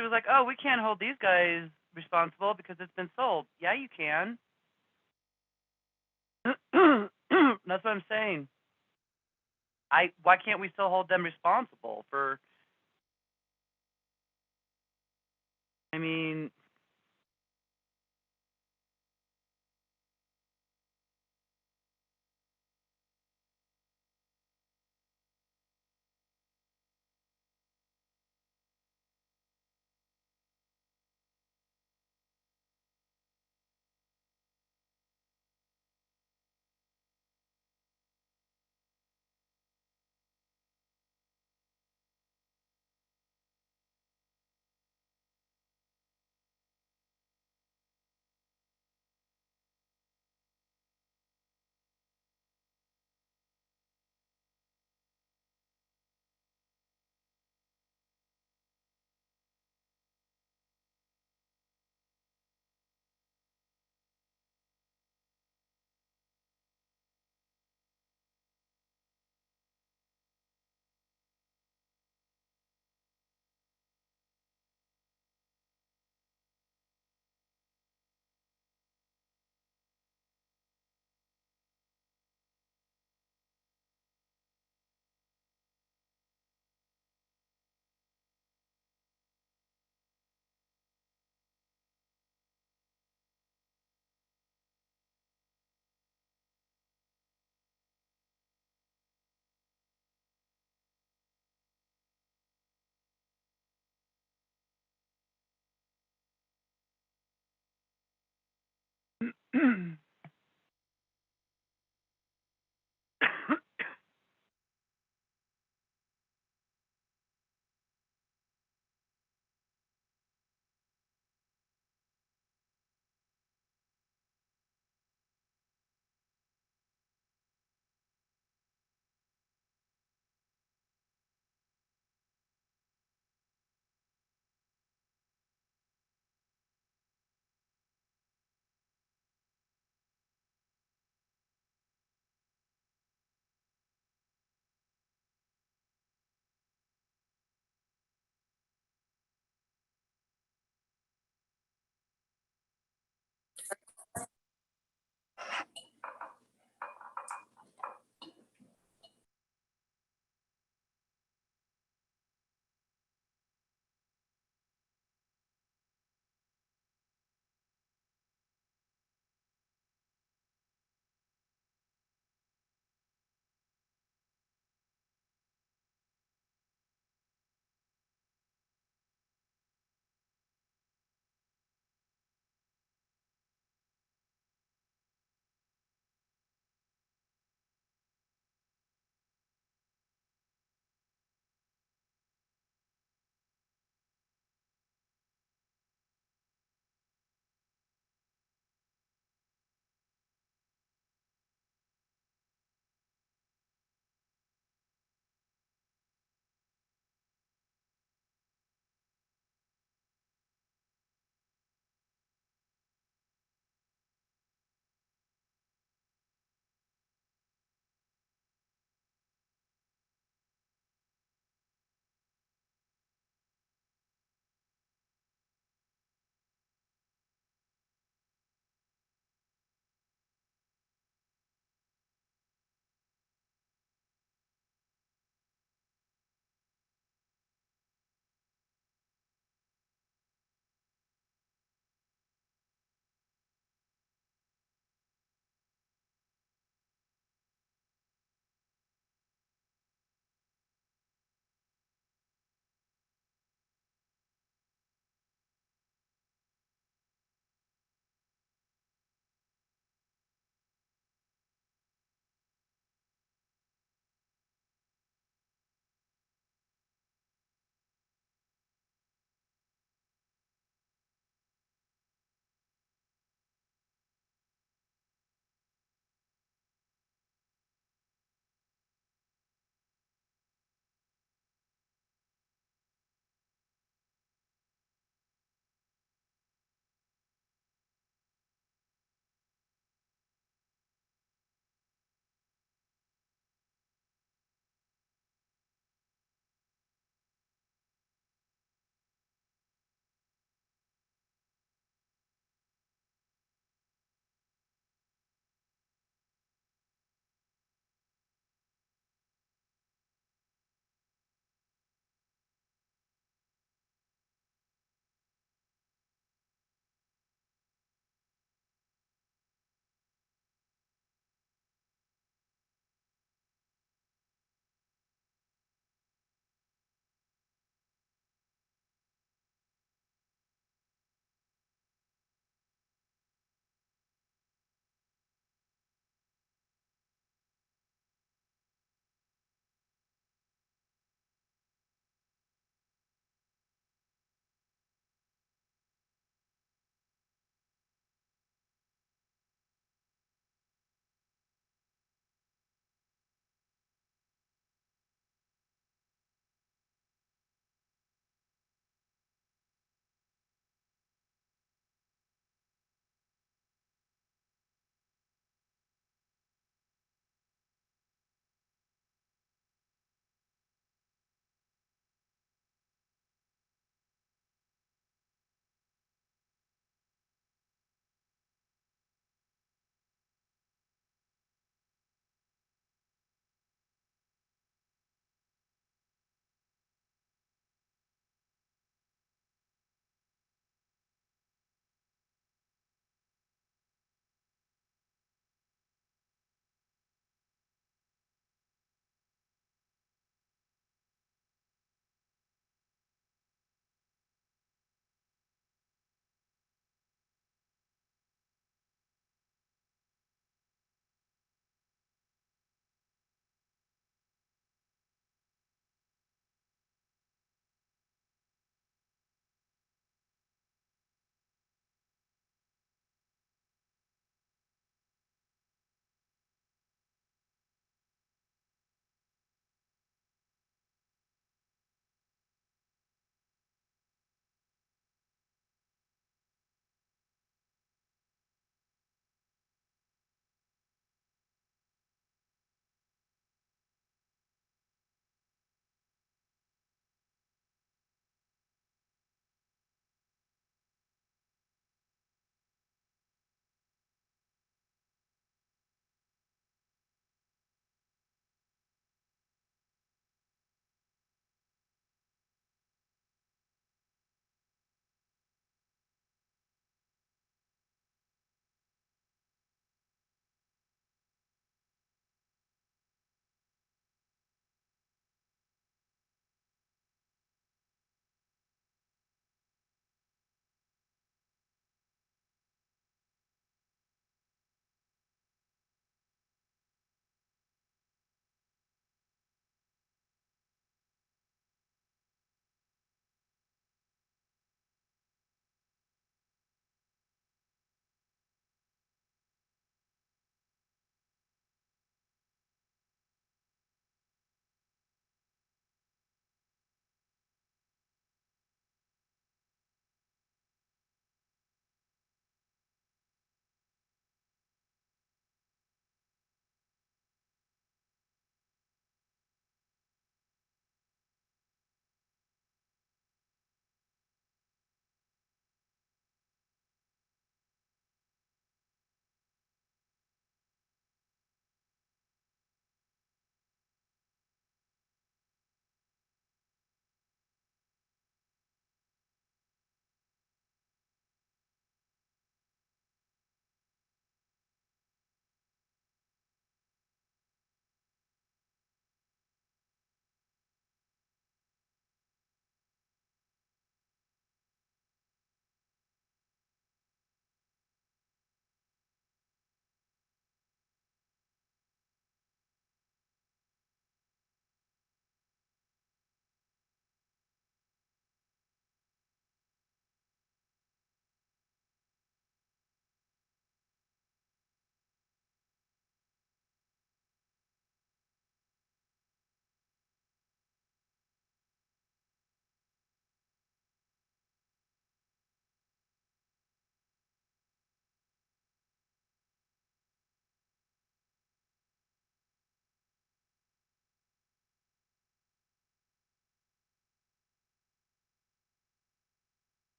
she was like, oh, we can't hold these guys responsible because it's been sold. Yeah, you can. That's what I'm saying. Why can't we still hold them responsible for, I mean,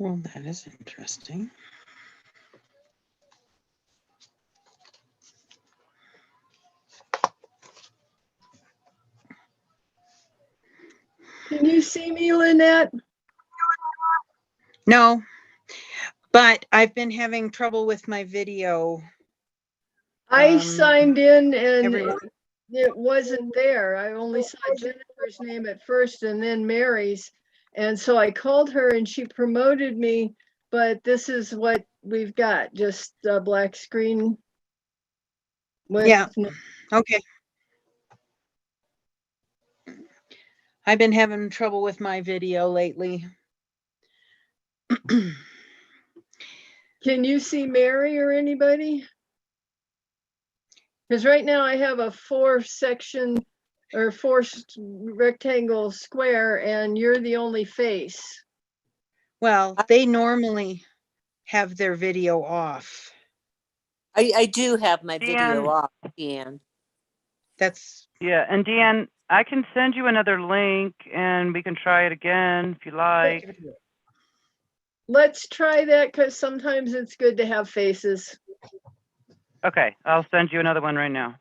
Well, that is interesting. Can you see me, Lynette? No, but I've been having trouble with my video. I signed in and everyone- it wasn't there. I only saw Jennifer's name at first and then Mary's. And so I called her and she promoted me, but this is what we've got, just a black screen. With Yeah, okay. I've been having trouble with my video lately. Can you see Mary or anybody? Because right now I have a 4-section or 4-rectangle square and you're the only face. Well, they normally have their video off. I do have my video Deanne. off, Deanne. That's Yeah, and Deanne, I can send you another link and we can try it again if you like. Let's try that because sometimes it's good to have faces. Okay, I'll send you another one right now.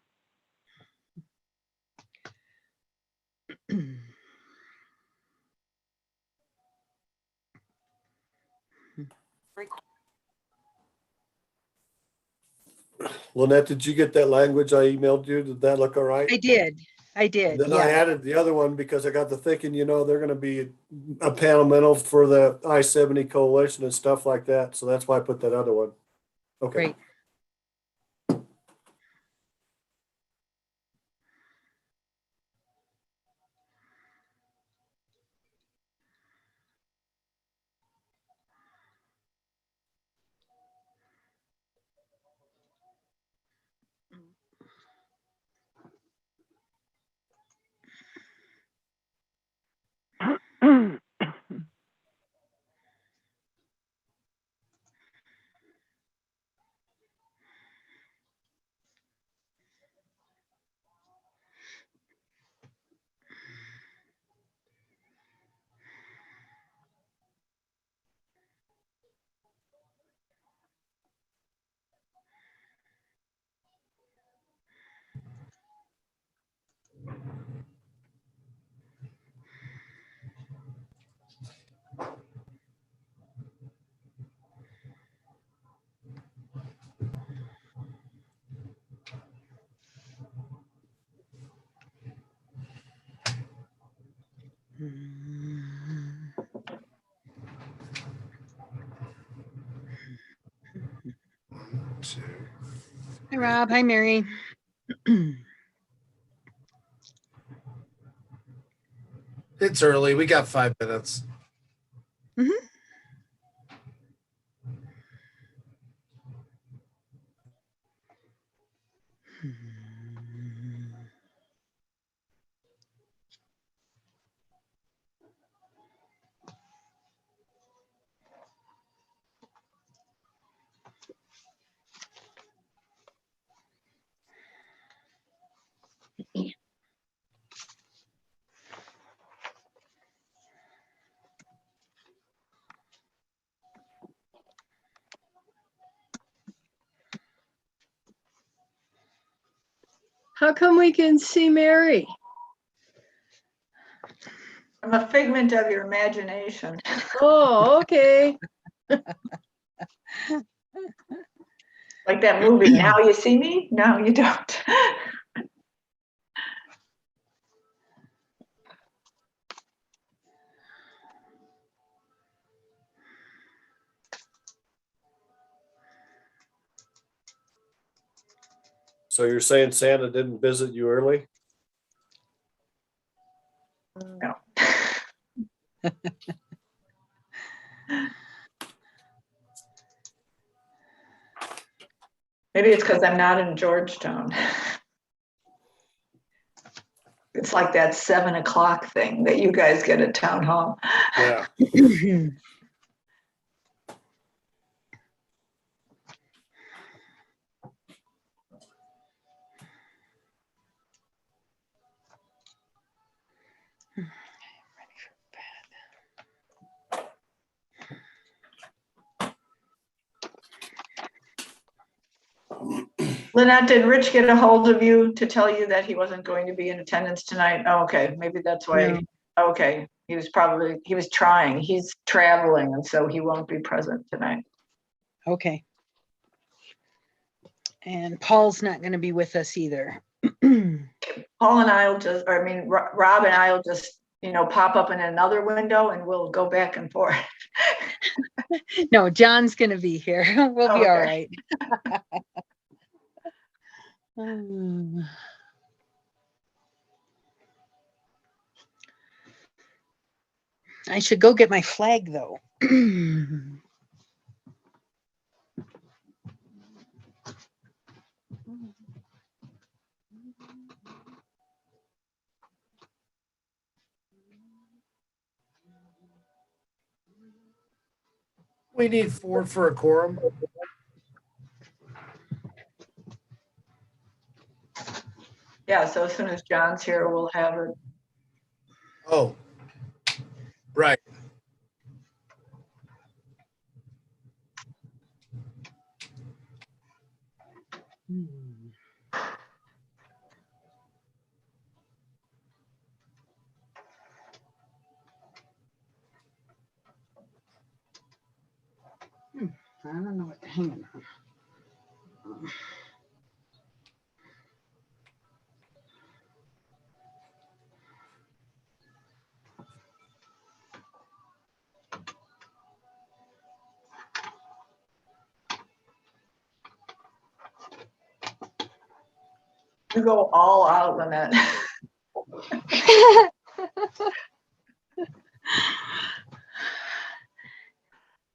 Lynette, did you get that language I emailed you? Did that look all right? I did. And then Yeah. I added the other one because I got to thinking, they're going to be a panel for the I-70 coalition and stuff like that. So that's why I put that other one. Okay. Great. Two. Hi, Rob. Hi, Mary. It's early. We got 5 minutes. How come we can see Mary? I'm a figment of your imagination. Oh, okay. Like that movie, Now You See Me? No, you don't. So you're saying Santa didn't visit you early? No. Maybe it's because I'm not in Georgetown. It's like that 7 o'clock thing that you guys get at town hall. Yeah. Lynette, did Rich get a hold of you to tell you that he wasn't going to be in attendance tonight? Oh, okay, maybe that's why. Okay, he was trying. He's traveling, and so he won't be present tonight. Okay. And Paul's not going to be with us either. Paul and I will just, or I mean, Rob and I will just, pop up in another window and we'll go back and forth. No, John's going to be here. We'll be all Okay. right. I should go get my flag though. We need 4 for a quorum. Yeah, so as soon as John's here, we'll have it. Oh, right. I don't know what, hang on. You go all out, Lynette.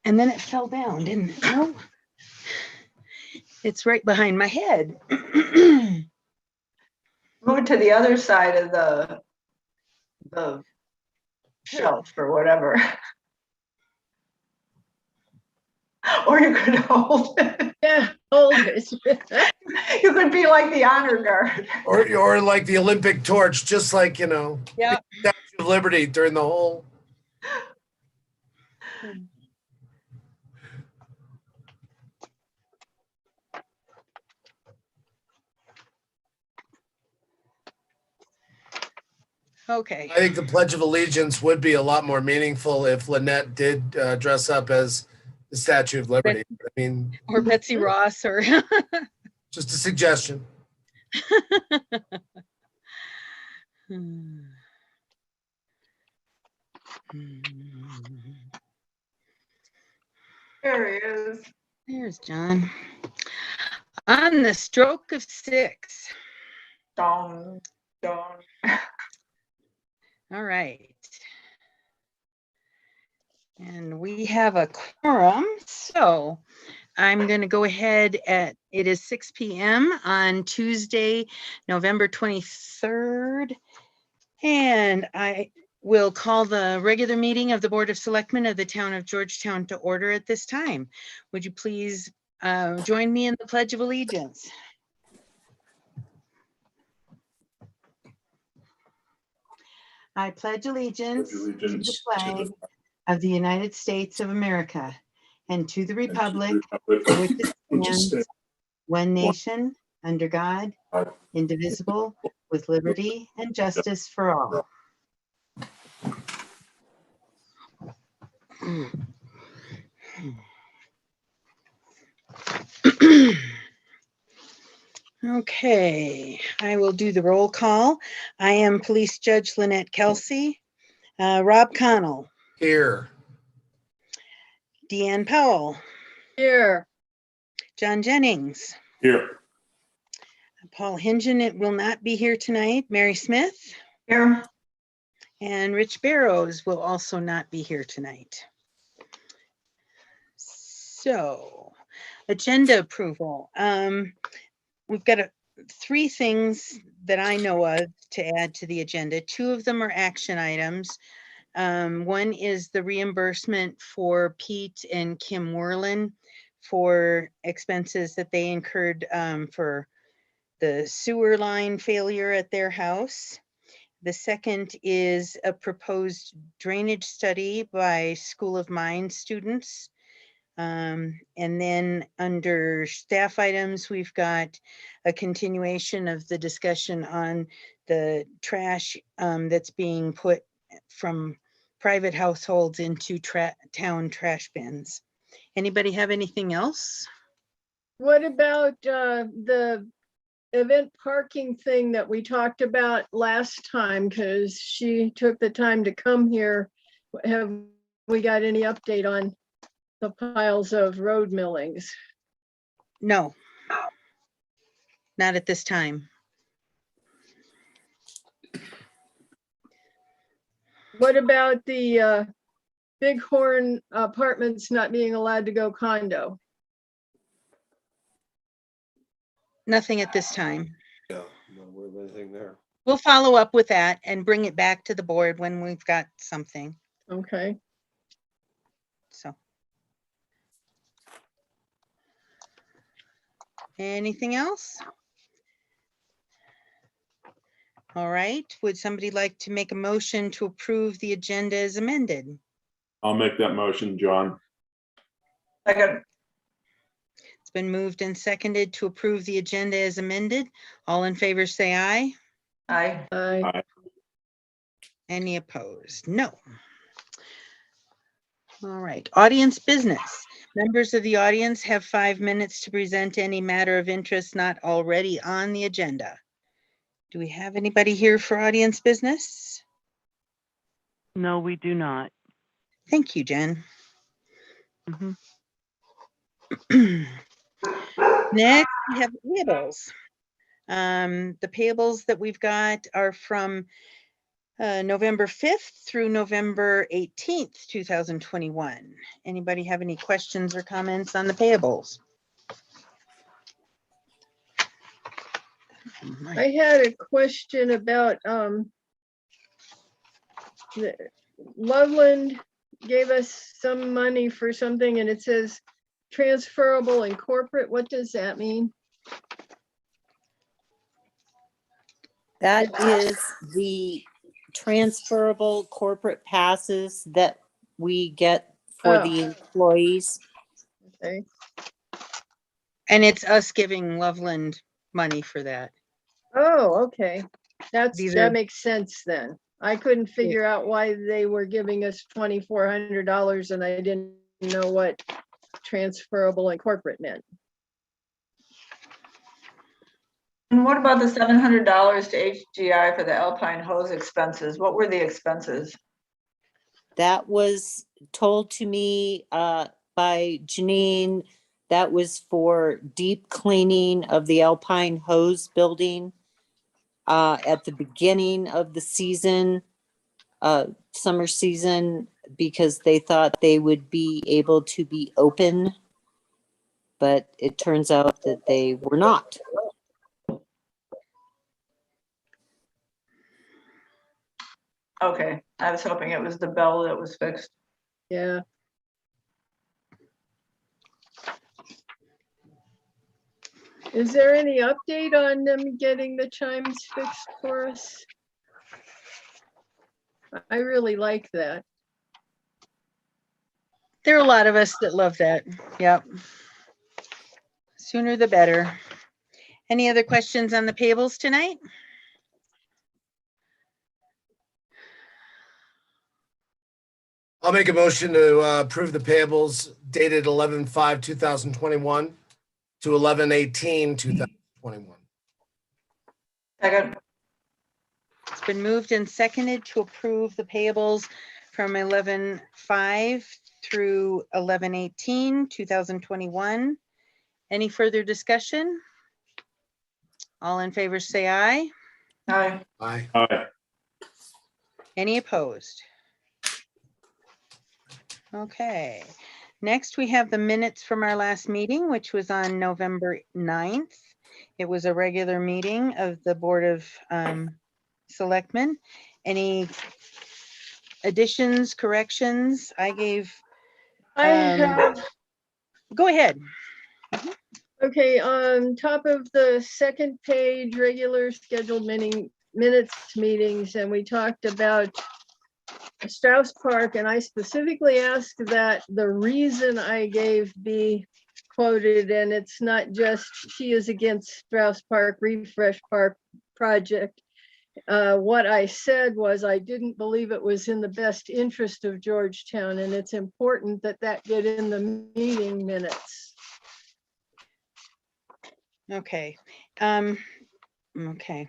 And then it fell down, didn't it? No. It's right behind my head. Move it to the other side of the shelf or whatever. Or you could hold it. Yeah, hold it. You could be like the honor guard. Or like the Olympic torch, just like, Yeah. the Statue of Liberty during the whole. Okay. I think the Pledge of Allegiance would be a lot more meaningful if Lynette did dress up as the Statue of Liberty. I mean, Or Betsy Ross or just a suggestion. There he is. There's John. On the stroke of 6. Dong, dong. All right. And we have a quorum, so I'm going to go ahead it is 6 p.m. on Tuesday, November 23rd. And I will call the regular meeting of the Board of Selectmen of the Town of Georgetown to order at this time. Would you please join me in the Pledge of Allegiance? I pledge allegiance to the flag of the United States of America and to the republic for which it stands, one nation, under God, indivisible, with liberty and justice for all. Okay, I will do the roll call. I am Police Judge Lynette Kelsey. Rob Connell, Here. Deanne Powell, Here, John Jennings, Here. Paul Hingen will not be here tonight. Mary Smith Here. and Rich Barrows will also not be here tonight. So, agenda approval. We've got 3 things that I know of to add to the agenda. 2 of them are action items. One is the reimbursement for Pete and Kim Werlin for expenses that they incurred for the sewer line failure at their house. The second is a proposed drainage study by School of Mines students. And then under staff items, we've got a continuation of the discussion on the trash that's being put from private households into town trash bins. Anybody have anything else? what about the event parking thing that we talked about last time? Because she took the time to come here. Have we got any update on the piles of road millings? No, not at this time. What about the Bighorn Apartments not being allowed to go condo? Nothing at this time. Yeah, not aware of anything there. We'll follow up with that and bring it back to the board when we've got something. Okay. So. Anything else? All right, would somebody like to make a motion to approve the agenda as amended? I'll make that motion, John. Second. It's been moved and seconded to approve the agenda as amended. All in favor, say aye. Aye. Aye. Any opposed? No. All right, audience business. Members of the audience have 5 minutes to present any matter of interest not already on the agenda. Do we have anybody here for audience business? No, we do not. Thank you, Jen. Mhm. Next, we have payables. The payables that we've got are from November 5th through November 18th, 2021. Anybody have any questions or comments on the payables? I had a question about Loveland gave us some money for something and it says transferable and corporate. What does that mean? That is the transferable corporate passes that we get for Oh. the employees. Okay. And it's us giving Loveland money for that. Oh, okay. These That are- makes sense then. I couldn't figure out why they were giving us $2,400 and I didn't know what transferable and corporate meant. And what about the $700 to HGI for the Alpine hose expenses? What were the expenses? That was told to me by Janine. That was for deep cleaning of the Alpine Hose building at the beginning of the season, summer season, because they thought they would be able to be open, but it turns out that they were not. Okay, I was hoping it was the bell that was fixed. Yeah. Is there any update on them getting the chimes fixed for us? I really like that. There are a lot of us that love that. Yep. Sooner the better. Any other questions on the payables tonight? I'll make a motion to approve the payables dated 11/5/2021 to 11/18/2021. Second, It's been moved and seconded to approve the payables from 11/5 through 11/18/2021. Any further discussion? All in favor say aye. aye. Aye. Aye. Any opposed? Okay. Next, we have the minutes from our last meeting, which was on November 9th. It was a regular meeting of the Board of Selectmen. Any additions, corrections? I gave, I have, go ahead. okay, on top of the second page, regular scheduled minutes meetings, and we talked about Strauss Park, and I specifically asked that the reason I gave be quoted, and it's not just she is against Strauss Park Refresh Park project. What I said was I didn't believe it was in the best interest of Georgetown, and it's important that that get in the meeting minutes. Okay. Okay.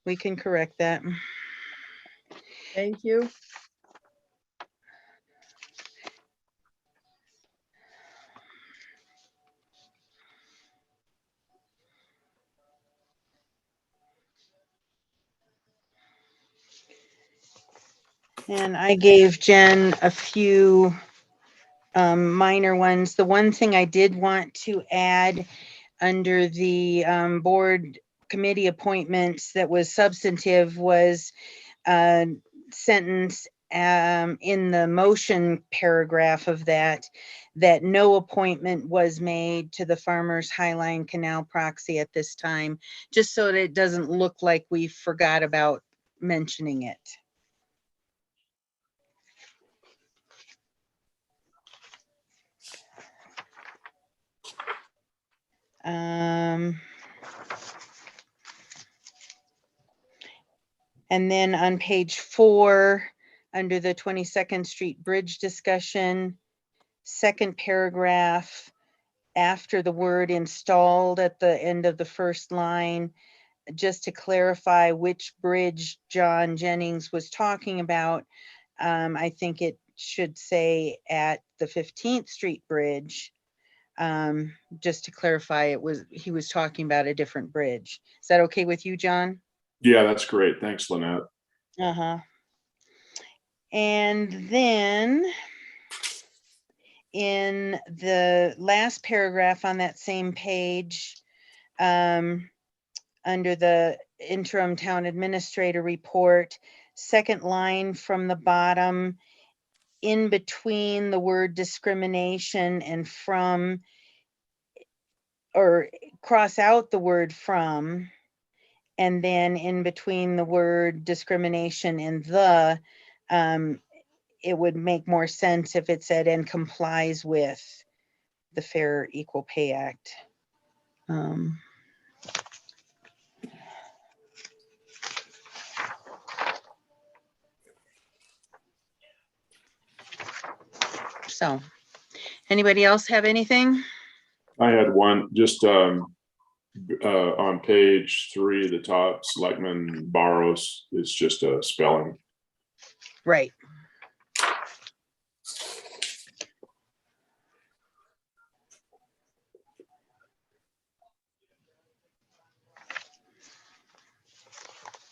We can correct that. Thank you. And I gave Jen a few minor ones. The one thing I did want to add under the board committee appointments that was substantive was a sentence in the motion paragraph of that no appointment was made to the Farmers Highline Canal proxy at this time, just so that it doesn't look like we forgot about mentioning it. And then on page 4, under the 22nd Street Bridge discussion, second paragraph, after the word installed at the end of the first line, just to clarify which bridge John Jennings was talking about, I think it should say at the 15th Street Bridge. Just to clarify, he was talking about a different bridge. Is that okay with you, John? Yeah, that's great. Thanks, Lynette. Uh-huh. And then in the last paragraph on that same page, under the interim town administrator report, second line from the bottom, in between the word discrimination and from, or cross out the word from, and then in between the word discrimination and the, it would make more sense if it said and complies with the Fair Equal Pay Act. So Anybody else have anything? I had one just on page 3, the top, Selectmen borrows is just a spelling. Right.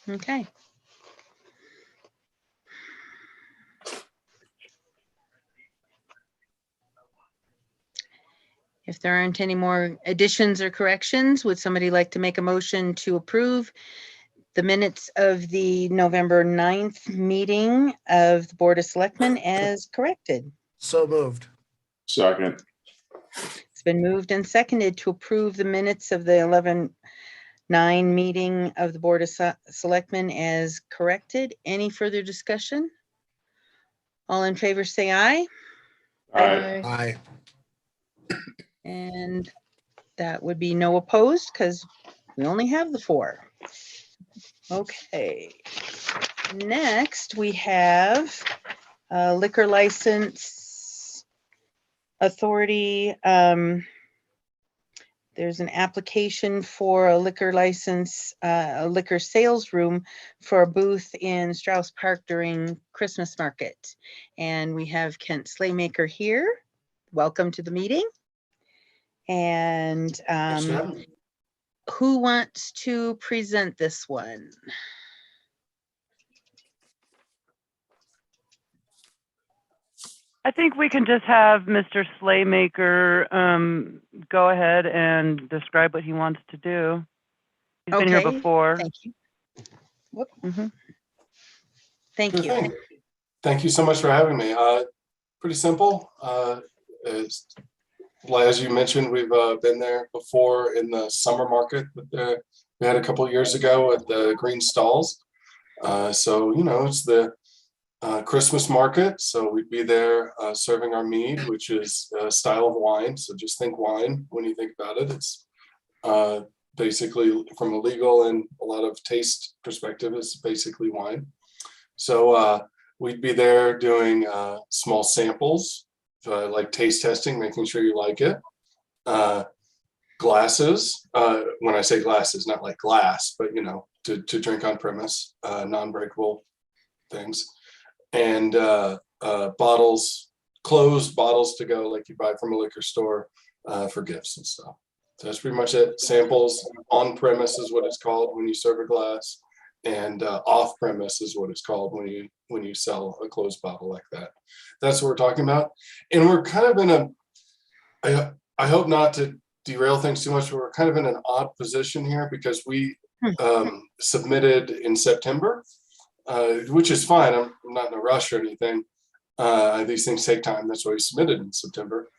Okay. If there aren't any more additions or corrections, would somebody like to make a motion to approve the minutes of the November 9th meeting of the Board of Selectmen as corrected? So moved. Second. It's been moved and seconded to approve the minutes of the 11/9 meeting of the Board of Selectmen as corrected. Any further discussion? All in favor, say aye. Aye. Aye. And that would be no opposed because we only have the 4. Okay. Next, we have liquor license authority. There's an application for a liquor license, a liquor sales room for a booth in Strauss Park during Christmas market. And we have Kent Slaymaker here. Welcome to the meeting. And who wants to present this one? I think we can just have Mr. Slaymaker go ahead and describe what he wants to do. He's been here Okay, before. Thank you. Whoop. Mhm. Thank Sure you. thing. Thank you so much for having me. Pretty simple. As you mentioned, we've been there before in the summer market. We had a couple years ago at the Green Stalls. So, it's the Christmas market. So we'd be there serving our mead, which is a style of wine. So just think wine when you think about it. It's basically from a legal and a lot of taste perspective, it's basically wine. So we'd be there doing small samples, like taste testing, making sure you like it. Glasses, when I say glasses, not like glass, but to drink on premise, non-breakable things. And bottles, closed bottles to go, like you buy from a liquor store for gifts and stuff. So that's pretty much it. Samples on premise is what it's called when you serve a glass, and off premise is what it's called when you sell a closed bottle like that. That's what we're talking about. And we're kind of in I hope not to derail things too much, but we're kind of in an odd position here because we submitted in September, which is fine. I'm not in a rush or anything. These things take time. That's why we submitted in September.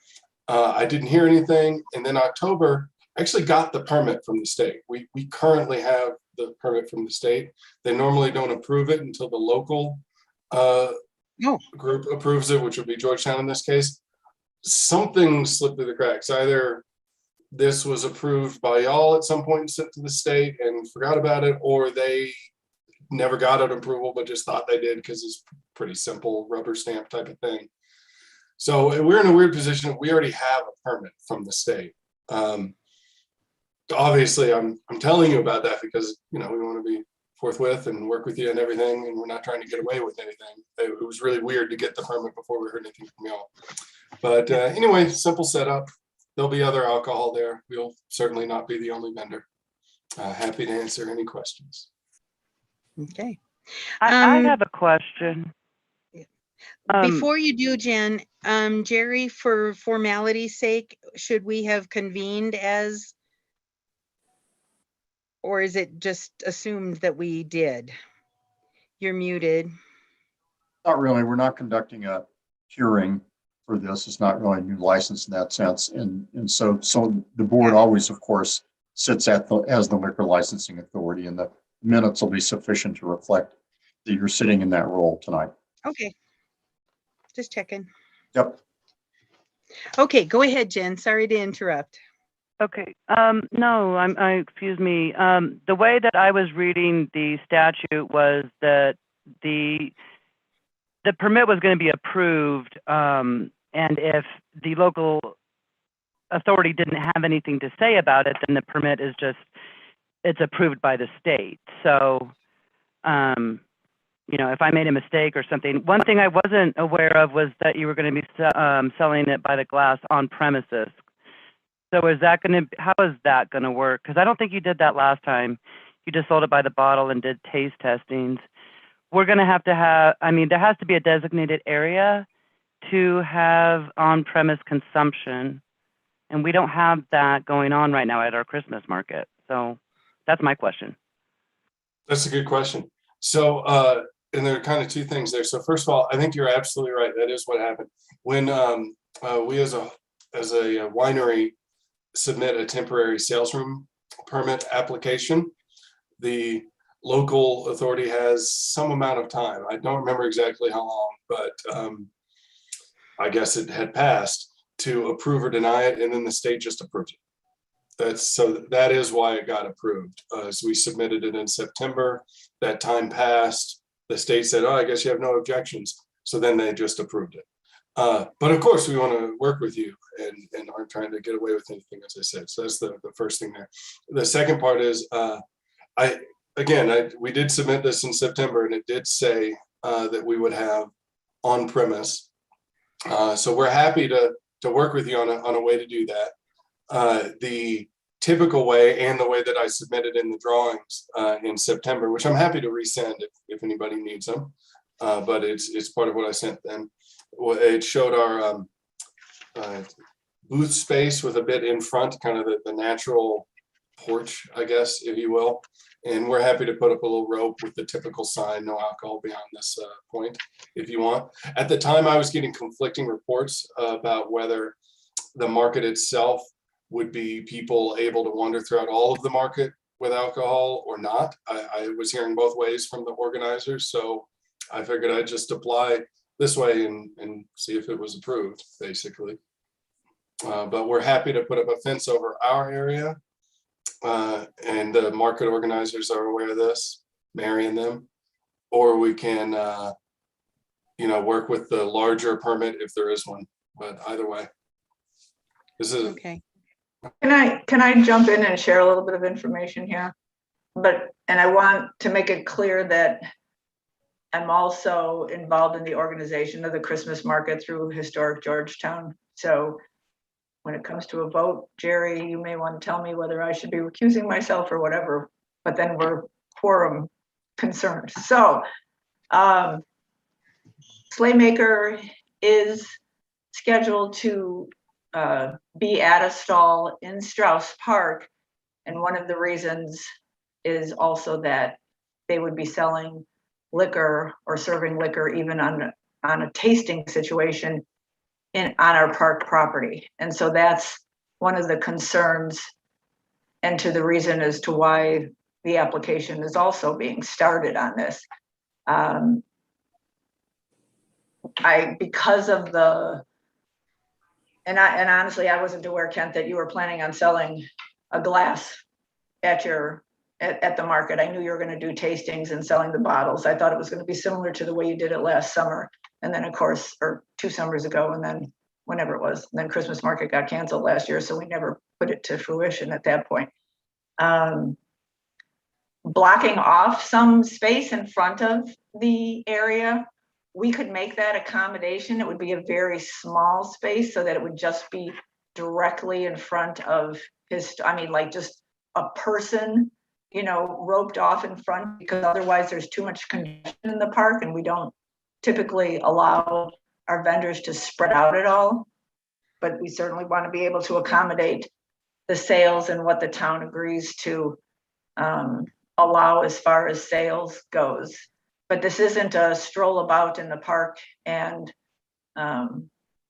I didn't hear anything. And then October, I actually got the permit from the state. We currently have the permit from the state. They normally don't approve it until the local group approves it, which would be Georgetown in this case. Something slipped through the cracks. Either this was approved by y'all at some point and sent to the state and forgot about it, or they never got an approval but just thought they did because it's pretty simple rubber stamp type of thing. So we're in a weird position. We already have a permit from the state. Obviously, I'm telling you about that because we want to be forthwith and work with you and everything, and we're not trying to get away with anything. It was really weird to get the permit before we heard anything from y'all. But anyway, simple setup. There'll be other alcohol there. We'll certainly not be the only vendor. Happy to answer any questions. Okay. I have a question. Before you do, Jen, Jerry, for formality's sake, should we have convened as, or is it just assumed that we did? You're muted. Not really. We're not conducting a hearing for this. It's not really a new license in that sense. And so the board always, of course, sits as the liquor licensing authority, and the minutes will be sufficient to reflect that you're sitting in that role tonight. Okay. Just checking. Yep. Okay, go ahead, Jen. Sorry to interrupt. Okay. No, excuse me. The way that I was reading the statute was that the permit was going to be approved And if the local authority didn't have anything to say about it, then the permit is just, it's approved by the state. So, you know, if I made a mistake or something, one thing I wasn't aware of was that you were going to be selling it by the glass on premises. So is that going to, how is that going to work? Because I don't think you did that last time. You just sold it by the bottle and did taste testings. We're going to have, I mean, there has to be a designated area to have on-premise consumption. And we don't have that going on right now at our Christmas market. So that's my question. That's a good question. So, and there are kind of two things there. So first of all, I think you're absolutely right. That is what happened. When we as a winery submit a temporary sales room permit application, the local authority has some amount of time. I don't remember exactly how long, but I guess it had passed to approve or deny it, and then the state just approved it. That is why it got approved. So we submitted it in September. That time passed. The state said, "Oh, I guess you have no objections." So then they just approved it. But of course, we want to work with you and aren't trying to get away with anything, as I said. So that's the first thing there. The second part is, we did submit this in September, and it did say that we would have on premise. So we're happy to work with you on a way to do that. The typical way and the way that I submitted in the drawings in September, which I'm happy to resend if anybody needs them, but it's part of what I sent them. It showed our booth space with a bit in front, kind of the natural porch, I guess, if you will. And we're happy to put up a little rope with the typical sign, no alcohol beyond this point, if you want. At the time, I was getting conflicting reports about whether the market itself would be people able to wander throughout all of the market with alcohol or not. I was hearing both ways from the organizers, so I figured I'd just apply this way and see if it was approved, basically. But we're happy to put up a fence over our area. And the market organizers are aware of this, Mary and them, or we can, work with the larger permit if there is one. But either way, this is Okay. Can I jump in and share a little bit of information here? And I want to make it clear that I'm also involved in the organization of the Christmas market through Historic Georgetown. So when it comes to a vote, Jerry, you may want to tell me whether I should be recusing myself or whatever, but then we're quorum concerned. So Slaymaker is scheduled to be at a stall in Strauss Park. And one of the reasons is also that they would be selling liquor or serving liquor even on a tasting situation on our park property. And so that's one of the concerns and to the reason as to why the application is also being started on this. Because of the, and honestly, I wasn't aware, Kent, that you were planning on selling a glass at the market. I knew you were going to do tastings and selling the bottles. I thought it was going to be similar to the way you did it last summer. And then of course, or 2 summers ago, and then whenever it was, and then Christmas market got canceled last year. So we never put it to fruition at that point. Blocking off some space in front of the area, we could make that accommodation. It would be a very small space so that it would just be directly in front of like just a person, roped off in front, because otherwise there's too much congestion in the park and we don't typically allow our vendors to spread out at all. But we certainly want to be able to accommodate the sales and what the town agrees to allow as far as sales goes. But this isn't a stroll about in the park and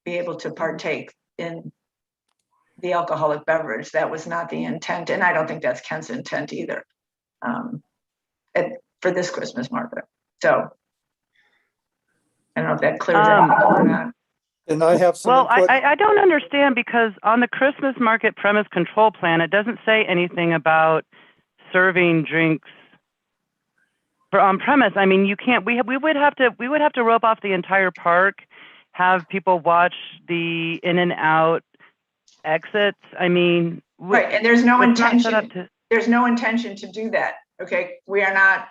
be able to partake in the alcoholic beverage. That was not the intent. And I don't think that's Kent's intent either for this Christmas market. So I don't know if that clears it up or not. And I have some Well, input. I don't understand, because on the Christmas market premise control plan, it doesn't say anything about serving drinks for on premise. I mean, you can't. We would have to rope off the entire park have people watch the in and out exits? I mean, Right, and there's no it's not set up intention, to, there's no intention to do that, okay? We are not,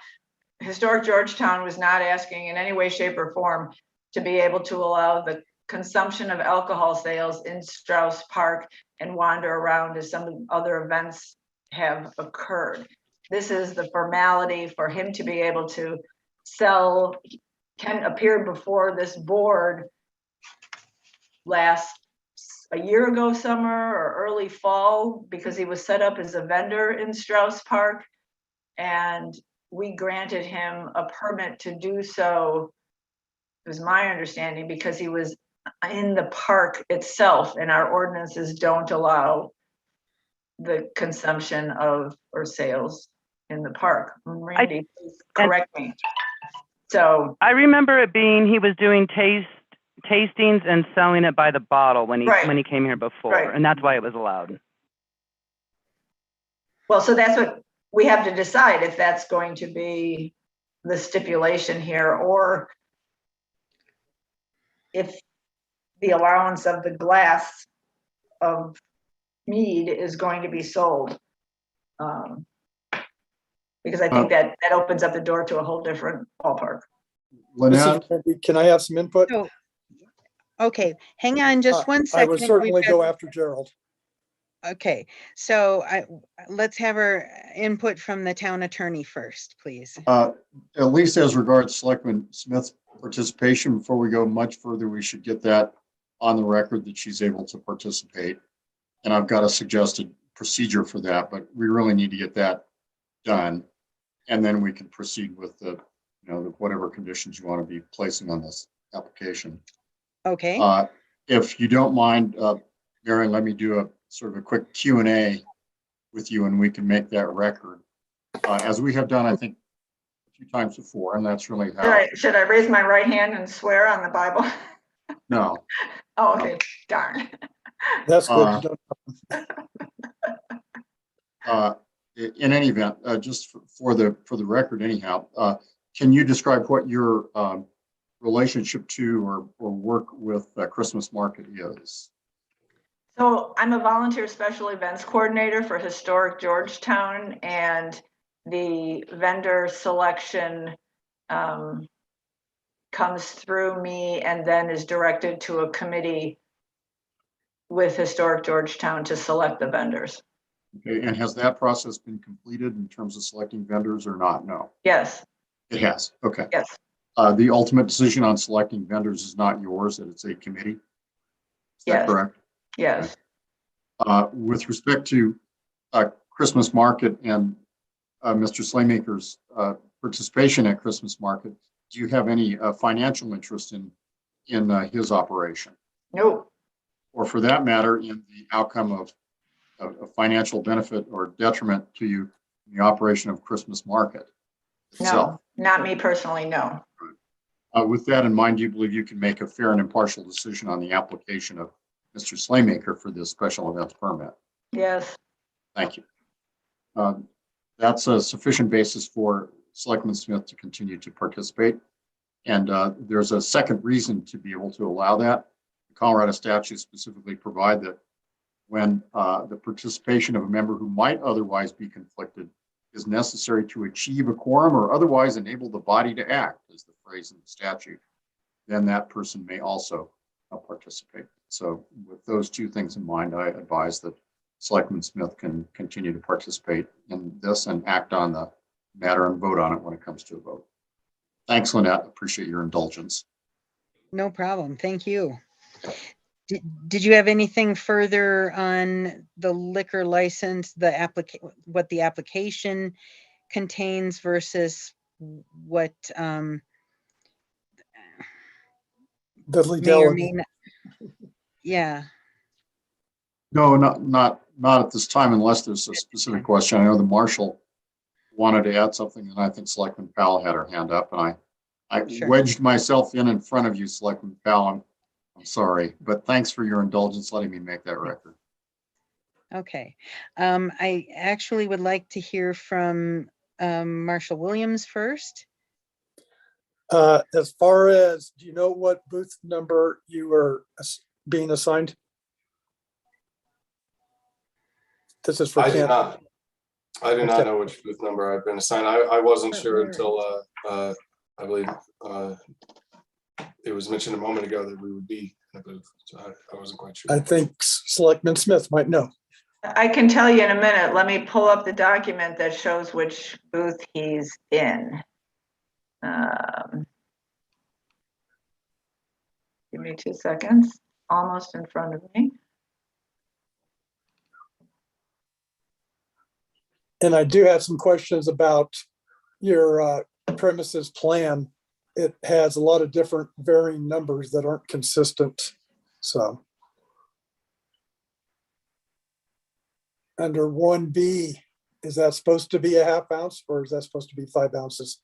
Historic Georgetown was not asking in any way, shape, or form to be able to allow the consumption of alcohol sales in Strauss Park and wander around as some other events have occurred. This is the formality for him to be able to sell, can appear before this board last a year ago summer or early fall, because he was set up as a vendor in Strauss Park. And we granted him a permit to do so, it was my understanding, because he was in the park itself, and our ordinances don't allow the consumption of or sales in the park. Randy, please correct me. So I remember it being, he was doing tastings and selling it by the bottle when Right. he came here before, Right. and that's why it was allowed. well, so that's what we have to decide, if that's going to be the stipulation here, or if the allowance of the glass of mead is going to be sold. Because I think that opens up the door to a whole different ballpark. Lynette, Can I have some input? So, okay, hang on just one I second. would We've certainly got- go after Gerald. Okay, so let's have our input from the town attorney first, please. at least as regards Selectman Smith's participation, before we go much further, we should get that on the record that she's able to participate. And I've got a suggested procedure for that, but we really need to get that done. And then we can proceed with the, whatever conditions you want to be placing on this application. Okay, If you don't mind, Mary, let me do a sort of a quick Q&A with you, and we can make that record. As we have done, I think, a few times before, and that's really how. Should I raise my right hand and swear on the Bible? No. Oh, okay, darn. That's good. In any event, just for the record anyhow, can you describe what your relationship to or work with Christmas Market is? So I'm a volunteer special events coordinator for Historic Georgetown, and the vendor selection comes through me and then is directed to a committee with Historic Georgetown to select the vendors. Okay, and has that process been completed in terms of selecting vendors or not? No. Yes. It has. Okay. Yes. The ultimate decision on selecting vendors is not yours, and it's a committee. Is that correct? Yes. Okay. With respect to Christmas Market and Mr. Slaymaker's participation at Christmas Market, do you have any financial interest in his operation? No. Or for that matter, in the outcome of a financial benefit or detriment to you in the operation of Christmas Market itself? No, not me personally, no. With that in mind, do you believe you can make a fair and impartial decision on the application of Mr. Slaymaker for this special events permit? Yes. Thank you. That's a sufficient basis for Selectman Smith to continue to participate. And there's a second reason to be able to allow that. The Colorado statutes specifically provide that when the participation of a member who might otherwise be conflicted is necessary to achieve a quorum or otherwise enable the body to act, is the phrase in the statute, then that person may also participate. So with those two things in mind, I advise that Selectman Smith can continue to participate in this and act on the matter and vote on it when it comes to a vote. Thanks, Lynette. Appreciate your indulgence. no problem. Thank you. Did you have anything further on the liquor license, what the application contains versus what Dudley may or Dell. may not? Yeah, No, not at this time, unless there's a specific question. I know the marshal wanted to add something, and I think Selectman Powell had her hand up, and I Sure. wedged myself in front of you, Selectman Powell. I'm sorry, but thanks for your indulgence letting me make that record. okay. I actually would like to hear from Marshall Williams first. As far as, do you know what booth number you are being assigned? This is for I do Kent. not. I do not Okay. know which booth number I've been assigned. I wasn't Not sure Mary. until I believe it was mentioned a moment ago that we would be in a booth. So I wasn't quite sure. I think Selectman Smith might know. I can tell you in a minute. Let me pull up the document that shows which booth he's in. Give me 2 seconds. Almost in front of me. And I do have some questions about your premises plan. It has a lot of different varying numbers that aren't consistent. So under 1B, is that supposed to be a ½ ounce or is that supposed to be 5 ounces?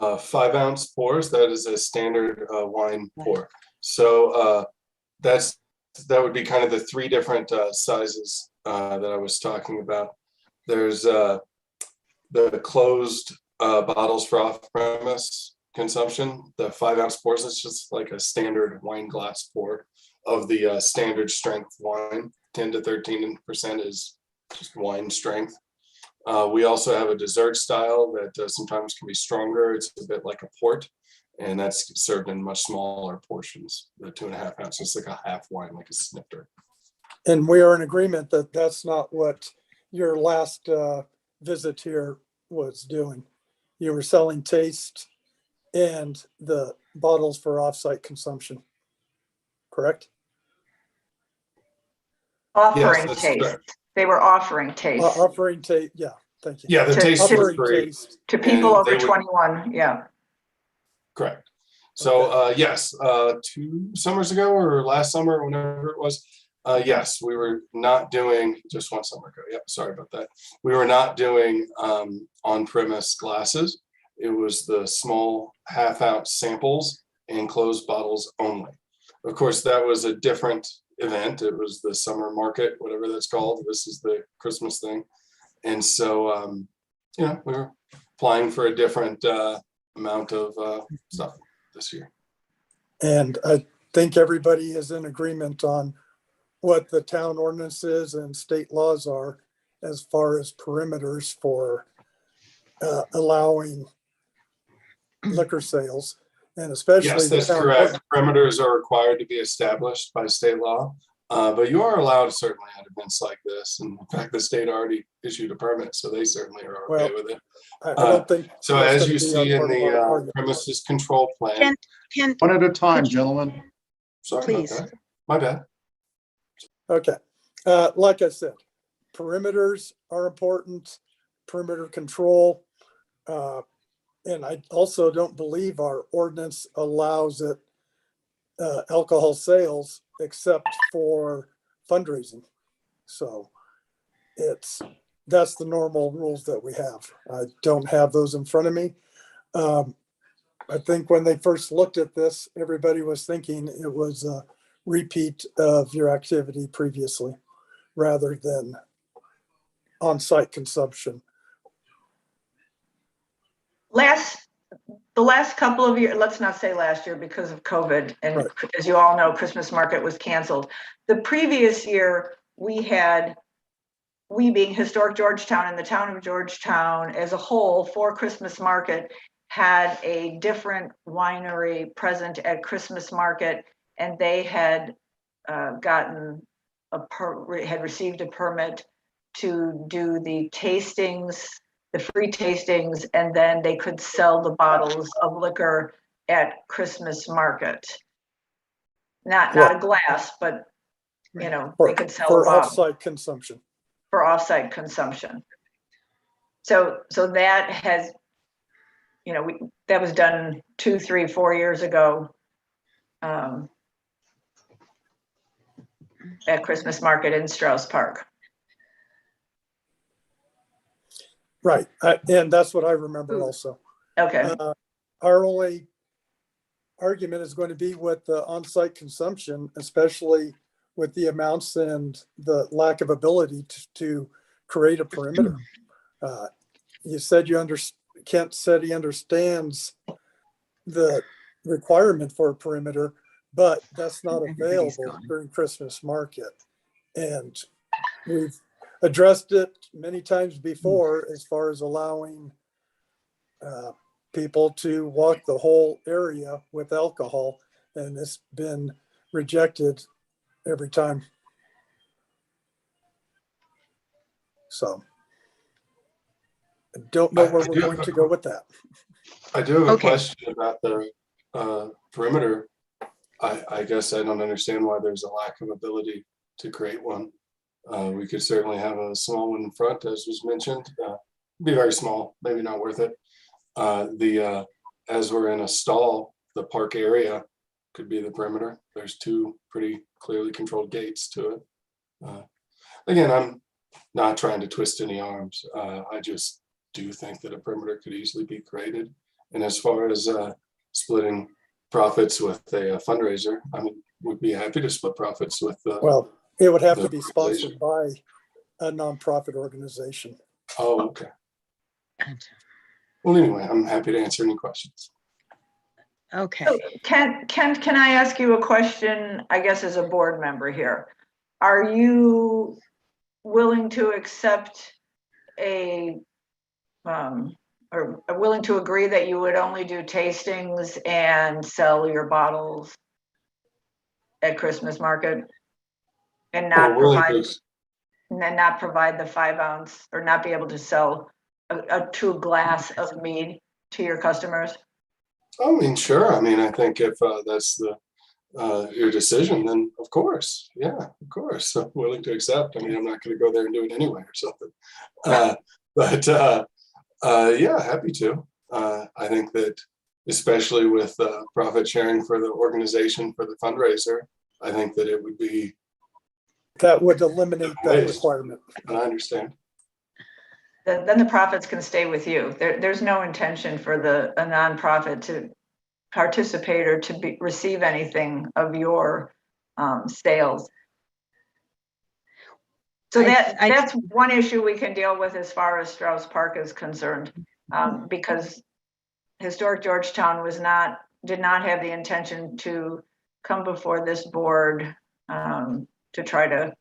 5 ounce pours, that is a standard wine pour. So that would be kind of the 3 different sizes that I was talking about. There's the closed bottles for off-premise consumption. The 5 ounce pours, it's just like a standard wine glass pour of the standard strength wine. 10 to 13% is just wine strength. We also have a dessert style that sometimes can be stronger. It's a bit like a port, and that's served in much smaller portions. The 2.5 ounces, like a half wine, like a snifter. And we are in agreement that that's not what your last visit here was doing. You were selling taste and the bottles for offsite consumption, correct? Offering that's taste. correct. They were offering taste Offering taste, yeah, thank you. Yeah, the taste is Offering free. taste, to people and over they would- 21. Yeah. Correct. So yes, 2 summers ago or last summer, whenever it was, yes, we were not doing, just 1 summer ago. Yep, sorry about that. We were not doing on-premise glasses. It was the small ½ ounce samples and closed bottles only. Of course, that was a different event. It was the summer market, whatever that's called. This is the Christmas thing. And so, we were applying for a different amount of stuff this year. and I think everybody is in agreement on what the town ordinances and state laws are as far as perimeters for allowing liquor sales, and especially Yes, the that's town correct. ordinance. Perimeters are required to be established by state law, but you are allowed certainly at events like this. And in fact, the state already issued a permit, so they certainly are okay Well, with it. I don't think. So that's as gonna you be see a in part of our the argument. premises control plan, Kent, One at a time, gentlemen. sorry please. about that. My bad. Okay, like I said, perimeters are important, perimeter control. And I also don't believe our ordinance allows it alcohol sales except for fundraising. So that's the normal rules that we have. I don't have those in front of me. I think when they first looked at this, everybody was thinking it was a repeat of your activity previously rather than on-site consumption. The last couple of years, let's not say last year because of COVID, and Right. as you all know, Christmas market was canceled. The previous year, we being historic Georgetown and the town of Georgetown as a whole for Christmas market had a different winery present at Christmas market, and they had had received a permit to do the tastings, the free tastings, and then they could sell the bottles of liquor at Christmas market. Not a glass, but they could sell a For bottle off-site consumption. for offsite consumption. So that has, that was done 2, 3, 4 years ago at Christmas market in Strauss Park. Right, and that's what I remember also. Okay. Our only argument is going to be with the on-site consumption, especially with the amounts and the lack of ability to create a perimeter. You said Kent said he understands the requirement for a perimeter, but that's not Everybody's available gone. during Christmas market. And we've addressed it many times before as far as allowing people to walk the whole area with alcohol, and it's been rejected every time. So I don't know where we're going to go with that. I do have a Okay. question about the perimeter. I guess I don't understand why there's a lack of ability to create one. We could certainly have a small one in front, as was mentioned. Be very small, maybe not worth it. As we're in a stall, the park area could be the perimeter. There's two pretty clearly controlled gates to it. Again, I'm not trying to twist any arms. I just do think that a perimeter could easily be created. And as far as splitting profits with a fundraiser, I mean, we'd be happy to split profits with. Well, it would have the to be sponsored by a nonprofit organization. Oh, okay. Well, anyway, I'm happy to answer any questions. Okay. So Ken, can I ask you a question, I guess, as a board member here? Are you willing to accept or willing to agree that you would only do tastings and sell your bottles at Christmas market and not provide the 5 ounce, or not be able to sell a true glass of mead to your customers? I mean, sure. I mean, I think if that's your decision, then of course, yeah, of course, I'm willing to accept. I mean, I'm not going to go there and do it anyway or something. Yeah, happy to. I think that, especially with profit sharing for the organization for the fundraiser, I think that it would be. That would eliminate that requirement. I understand. Then the profits can stay with you. There's no intention for a nonprofit to participate or to receive anything of your sales. So that's one issue we can deal with as far as Strauss Park is concerned, because Historic Georgetown did not have the intention to come before this board to try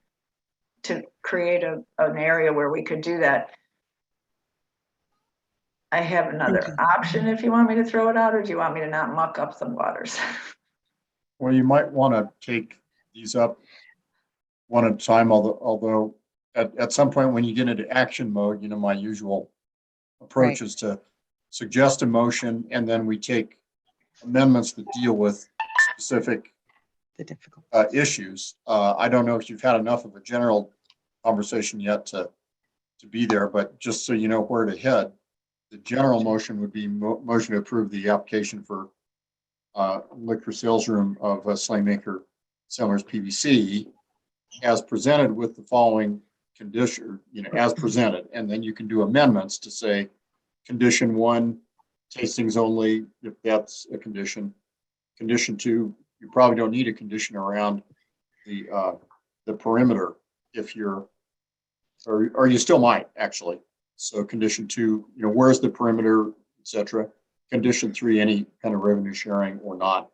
to create an area where we could do that. I have another option if you want me to throw it out, or do you want me to not muck up the waters? Well, you might want to take these up one at a time, although at some point when you get into action mode, you know, my usual approach is to suggest a motion, and then we take amendments that deal with specific issues. I don't know if you've had enough of a general conversation yet to be there, but just so you know where to head, the general motion would be motion to approve the application for liquor sales room of Slaymaker Cellars PVC as presented with the following condition, you know, as presented. And then you can do amendments to say condition 1, tastings only, if that's a condition. Condition 2, you probably don't need a condition around the perimeter if you're, or you still might actually. So condition 2, you know, where's the perimeter, etc. Condition 3, any kind of revenue sharing or not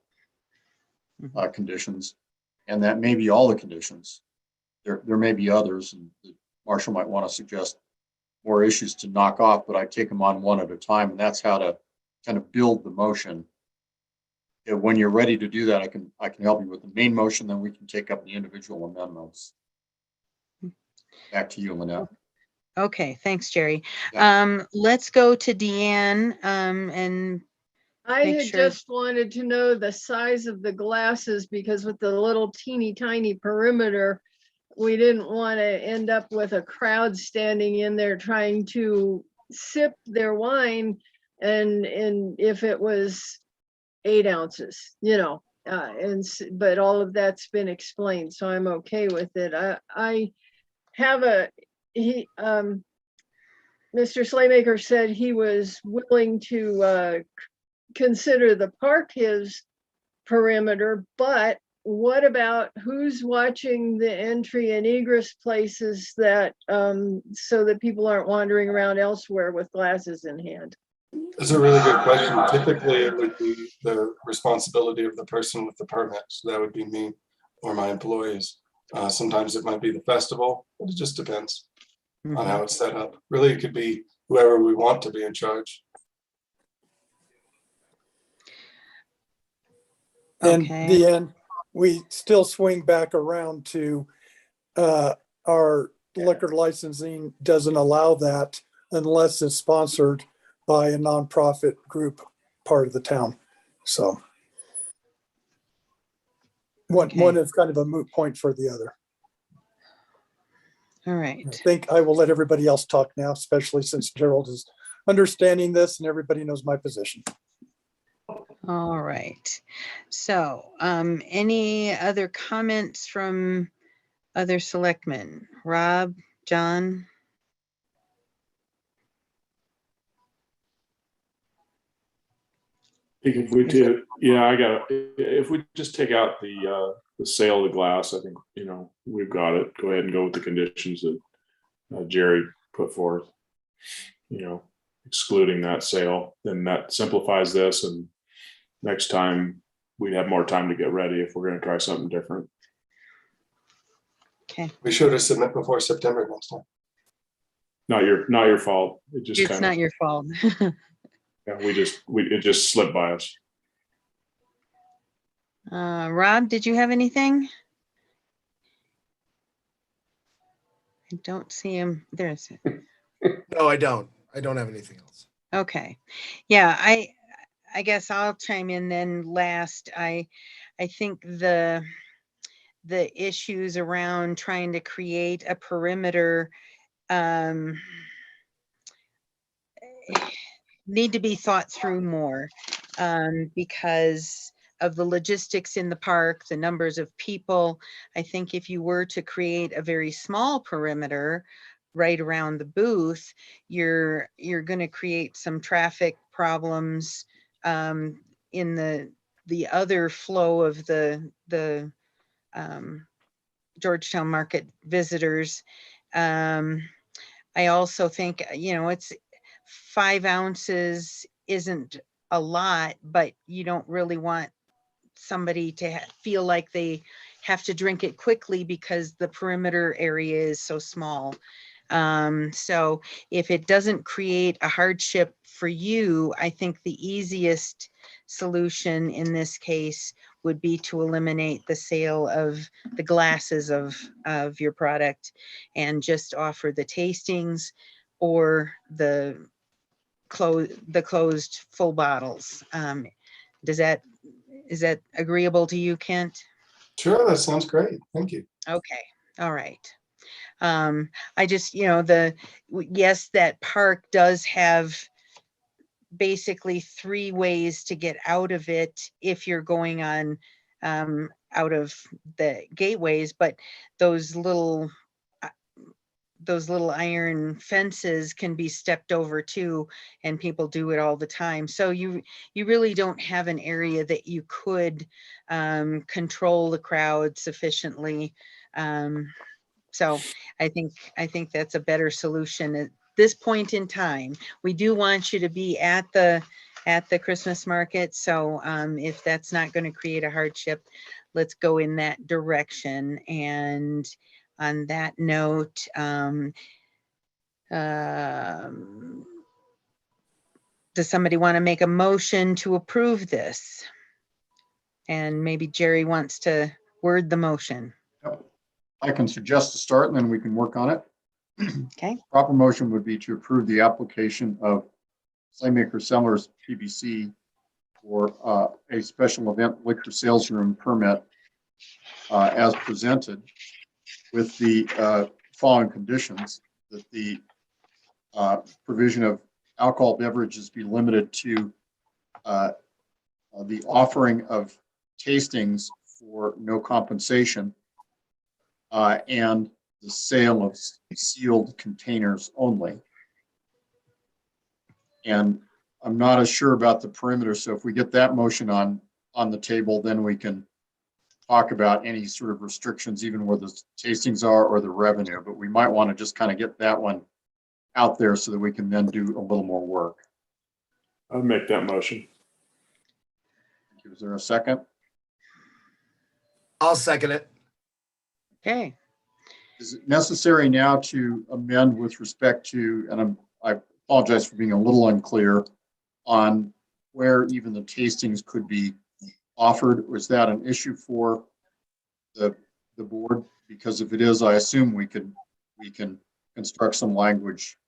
conditions. And that may be all the conditions. There may be others, and Marshall might want to suggest more issues to knock off, but I take them on one at a time, and that's how to kind of build the motion. And when you're ready to do that, I can help you with the main motion, then we can take up the individual amendments. Back to you, Lynette. Okay, thanks, Jerry. Yeah. Let's go to Deanne and I make had sure. just wanted to know the size of the glasses, because with the little teeny tiny perimeter, we didn't want to end up with a crowd standing in there trying to sip their wine, and if it was 8 ounces, you know, but all of that's been explained, so I'm okay with it. I have Mr. Slaymaker said he was willing to consider the park his perimeter, but what about who's watching the entry and egress places that so that people aren't wandering around elsewhere with glasses in hand? That's a really good question. Typically, it would be the responsibility of the person with the permit. So that would be me or my employees. Sometimes it might be the festival, but it just depends on how it's set up. Really, it could be whoever we want to be in charge. In Okay. the end, we still swing back around to our liquor licensing doesn't allow that unless it's sponsored by a nonprofit group part of the town. So one is kind of a moot point for the other. All right. I think I will let everybody else talk now, especially since Gerald is understanding this and everybody knows my position. All right. So, any other comments from other selectmen? Rob, John? If we did, if we just take out the sale of the glass, I think, we've got it. Go ahead and go with the conditions that Jerry put forth, excluding that sale, then that simplifies this. And next time we'd have more time to get ready if we're going to try something different. Okay. We should have submit before September next time. Not your fault. It just It's not your fault. yeah, it just slipped by us. Rob, did you have anything? I don't see him. There's No, I don't. I don't have anything else. okay. Yeah, I guess I'll chime in then last. I think the issues around trying to create a perimeter need to be thought through more because of the logistics in the park, the numbers of people. I think if you were to create a very small perimeter right around the booth, you're going to create some traffic problems in the other flow of the Georgetown Market visitors. I also think, it's 5 ounces isn't a lot, but you don't really want somebody to feel like they have to drink it quickly because the perimeter area is so small. So if it doesn't create a hardship for you, I think the easiest solution in this case would be to eliminate the sale of the glasses of your product and just offer the tastings or the closed full bottles. Is that agreeable to you, Kent? Sure, that sounds great. Thank you. Okay, all right. I just, yes, that park does have basically 3 ways to get out of it if you're going on out of the gateways, but those little iron fences can be stepped over too, and people do it all the time. So you really don't have an area that you could control the crowd sufficiently. So I think that's a better solution at this point in time. We do want you to be at the Christmas market. So if that's not going to create a hardship, let's go in that direction. And on that note, does somebody want to make a motion to approve this? And maybe Jerry wants to word the motion. I can suggest a start and then we can work on it. Okay. Proper motion would be to approve the application of Playmaker Sellers PBC for a special event liquor sales room permit as presented with the following conditions: that the provision of alcohol beverages be limited to the offering of tastings for no compensation and the sale of sealed containers only. And I'm not as sure about the perimeter. So if we get that motion on the table, then we can talk about any sort of restrictions, even where the tastings are or the revenue. But we might want to just kind of get that one out there so that we can then do a little more work. I'll make that motion. Is there a second? I'll second it. Okay. Is it necessary now to amend with respect to, and I apologize for being a little unclear on where even the tastings could be offered? Was that an issue for the board? Because if it is, I assume we can construct some language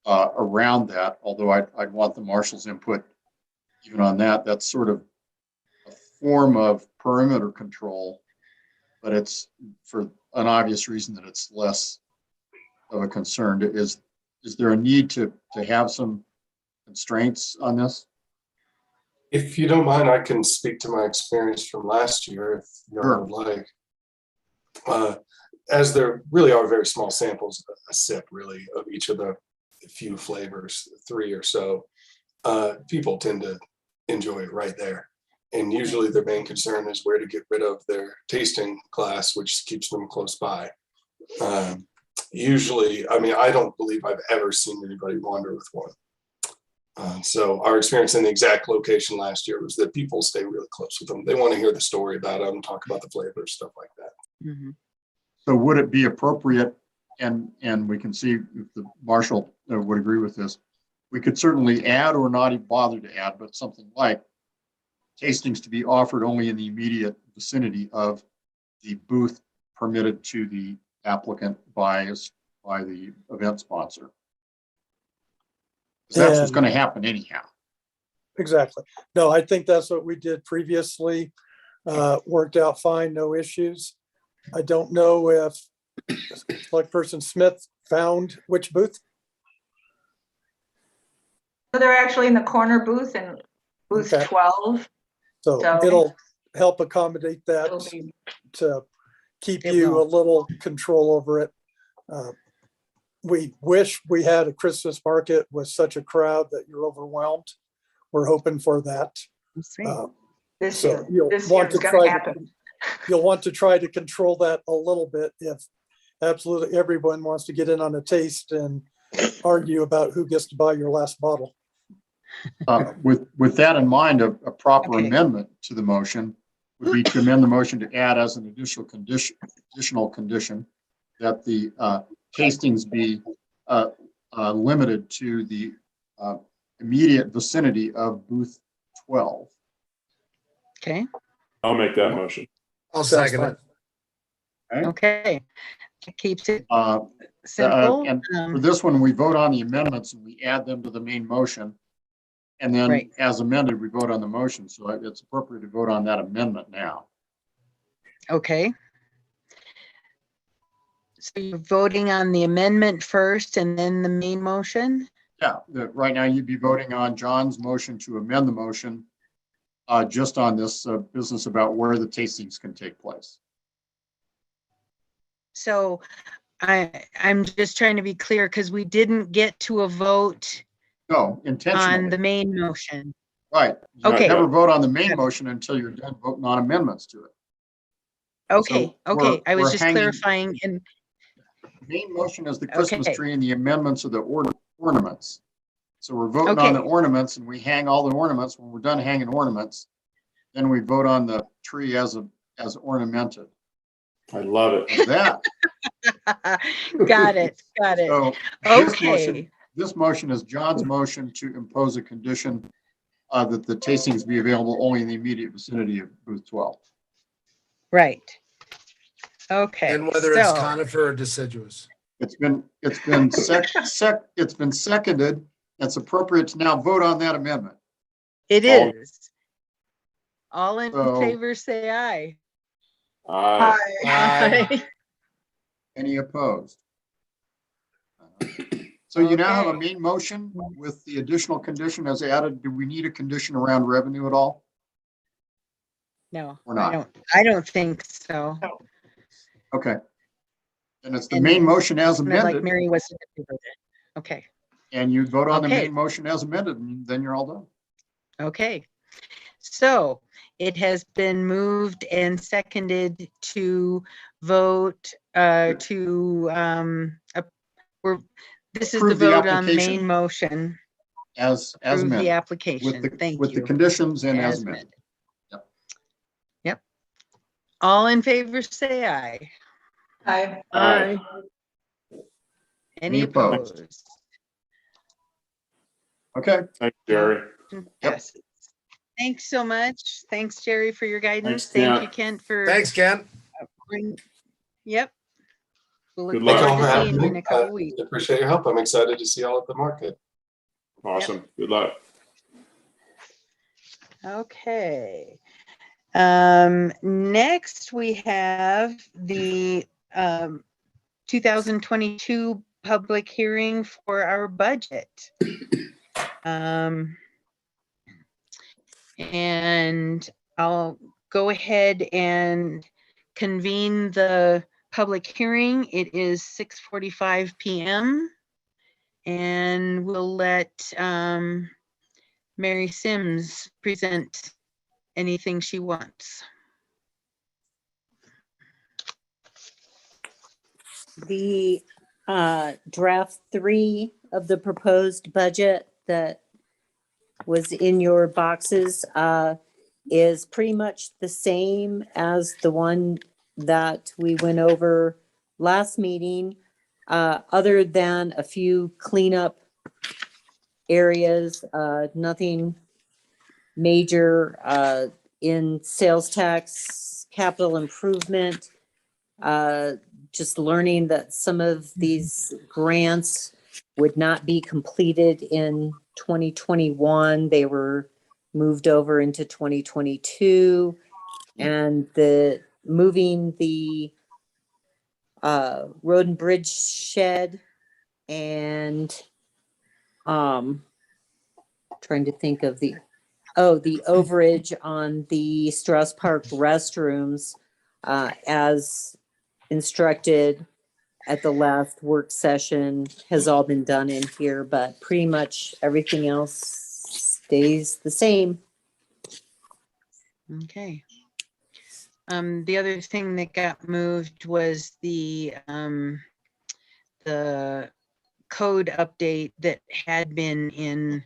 around that, although I'd want the marshal's input even on that. That's sort of a form of perimeter control, but it's for an obvious reason that it's less of a concern. Is there a need to have some constraints on this? If you don't mind, I can speak to my experience from last year, if you Sure. would like. As there really are very small samples, a sip really of each of the few flavors, 3 or so, people tend to enjoy it right there. And usually their main concern is where to get rid of their tasting glass, which keeps them close by. Usually, I mean, I don't believe I've ever seen anybody wander with one. So our experience in the exact location last year was that people stay really close with them. They want to hear the story about them, talk about the flavors, stuff like that. Mhm. So would it be appropriate, and we can see if the marshal would agree with this, we could certainly add or not even bother to add, but something like tastings to be offered only in the immediate vicinity of the booth permitted to the applicant by the event sponsor. Because that's what's And- going to happen anyhow. Exactly. No, I think that's what we did previously. Worked out fine, no issues. I don't know if Select Person Smith found which booth. So they're actually in the corner booth in booth Okay. 12. So So- it'll help accommodate that It'll be- to keep It you will. a little control over it. We wish we had a Christmas market with such a crowd that you're overwhelmed. We're hoping for that. We'll see. This So year, you'll this want year it's to gonna try to, happen. you'll want to try to control that a little bit if absolutely everyone wants to get in on a taste and argue about who gets to buy your last bottle. With that in mind, a proper Okay. amendment to the motion would be to amend the motion to add as an additional condition that the tastings be limited to the immediate vicinity of booth 12. Okay, I'll make that motion. I'll Sounds second it. okay. That keeps it Uh, simple. And for this one, we vote on the amendments and we add them to the main motion. And then Right. as amended, we vote on the motion. So it's appropriate to vote on that amendment now. Okay. So you're voting on the amendment first and then the main motion? Yeah, right now you'd be voting on John's motion to amend the motion just on this business about where the tastings can take place. So I'm just trying to be clear because we didn't get to a vote No, on intentionally, the main motion. right. You Okay. never vote on the main Good. motion until you're done voting on amendments to it. Okay, okay. we're- I was we're just hanging- clarifying and, The main motion is the Christmas Okay. tree and the amendments of the ornaments. So we're voting on the Okay. ornaments and we hang all the ornaments. When we're done hanging ornaments, then we vote on the tree as ornamented. I love it. And that, got it, got it. so Okay, this motion is John's motion to impose a condition that the tastings be available only in the immediate vicinity of booth 12. right. Okay. And whether it's so- conifer or deciduous. It's been seconded. It's appropriate to now vote on that amendment. It All- is. All in So- favor, say aye. Aye. Any opposed? So you now have a Okay. main motion with the additional condition as added. Do we need a condition around revenue at all? No, Or not? I don't think so. Okay. And it's the And main motion as Like amended, Mary was. Okay, and you vote on the Okay. main motion as amended, and then you're all done. okay. So it has been moved and seconded to vote this is the Approve the vote on the application. main motion. as Approve the amended. application. Thank With the you. conditions and as As amended. amended. Yep. All in favor, say aye. Hi. Aye. Any Any opposed? opposed? Okay, Thanks, Jerry. Yes. Thanks so much. Thanks, Jerry, for your guidance. Thanks, Thank Kent. you, Kent, for. Thanks, Ken. Yep. We'll look Good Thank you luck. all forward for to having seeing you in me. a couple weeks. Appreciate your help. I'm excited to see y'all at the market. Awesome. Good luck. Okay. Next we have the 2022 public hearing for our budget. And I'll go ahead and convene the public hearing. It is 6:45 p.m. And we'll let Mary Sims present anything she wants. The draft 3 of the proposed budget that was in your boxes is pretty much the same as the one that we went over last meeting, other than a few cleanup areas, nothing major in sales tax, capital improvement, just learning that some of these grants would not be completed in 2021. They were moved over into 2022. And the moving the road and bridge shed and trying to think of the overage on the Strauss Park restrooms as instructed at the last work session has all been done in here, but pretty much everything else stays the same. Okay. The other thing that got moved was the code update that had been in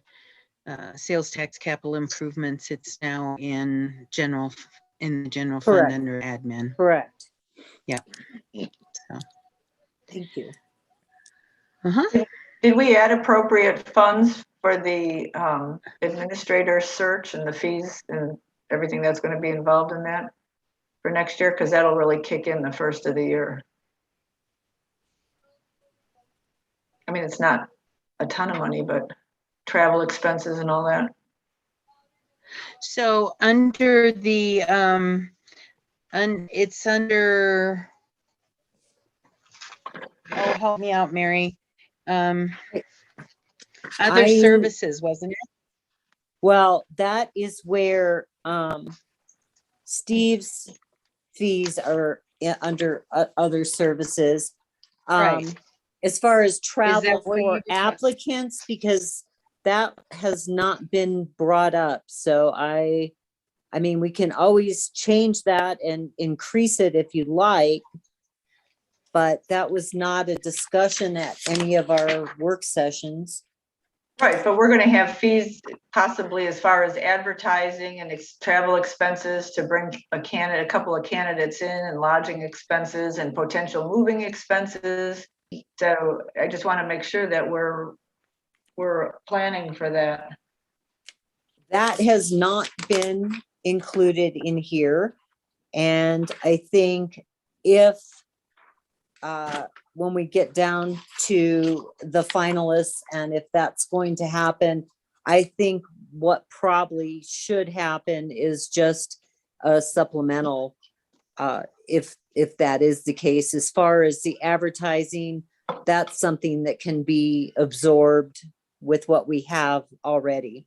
sales tax capital improvements. It's now in the general fund Correct. under admin. Correct. Yeah. So. Thank you. Did we add appropriate funds for the administrator search and the fees and everything that's going to be involved in that for next year? Because that'll really kick in the first of the year. I mean, it's not a ton of money, but travel expenses and all that. So under the it's under, oh, help me out, Mary. Other services, wasn't it? Well, that is where Steve's fees are under other services. Right. As far as travel where you for discussed? applicants, because that has not been brought up. So I mean, we can always change that and increase it if you like. But that was not a discussion at any of our work sessions. Right, but we're going to have fees possibly as far as advertising and travel expenses to bring a couple of candidates in, and lodging expenses and potential moving expenses. So I just want to make sure that we're planning for that. That has not been included in here. And I think if when we get down to the finalists, and if that's going to happen, I think what probably should happen is just a supplemental, if that is the case. As far as the advertising, that's something that can be absorbed with what we have already.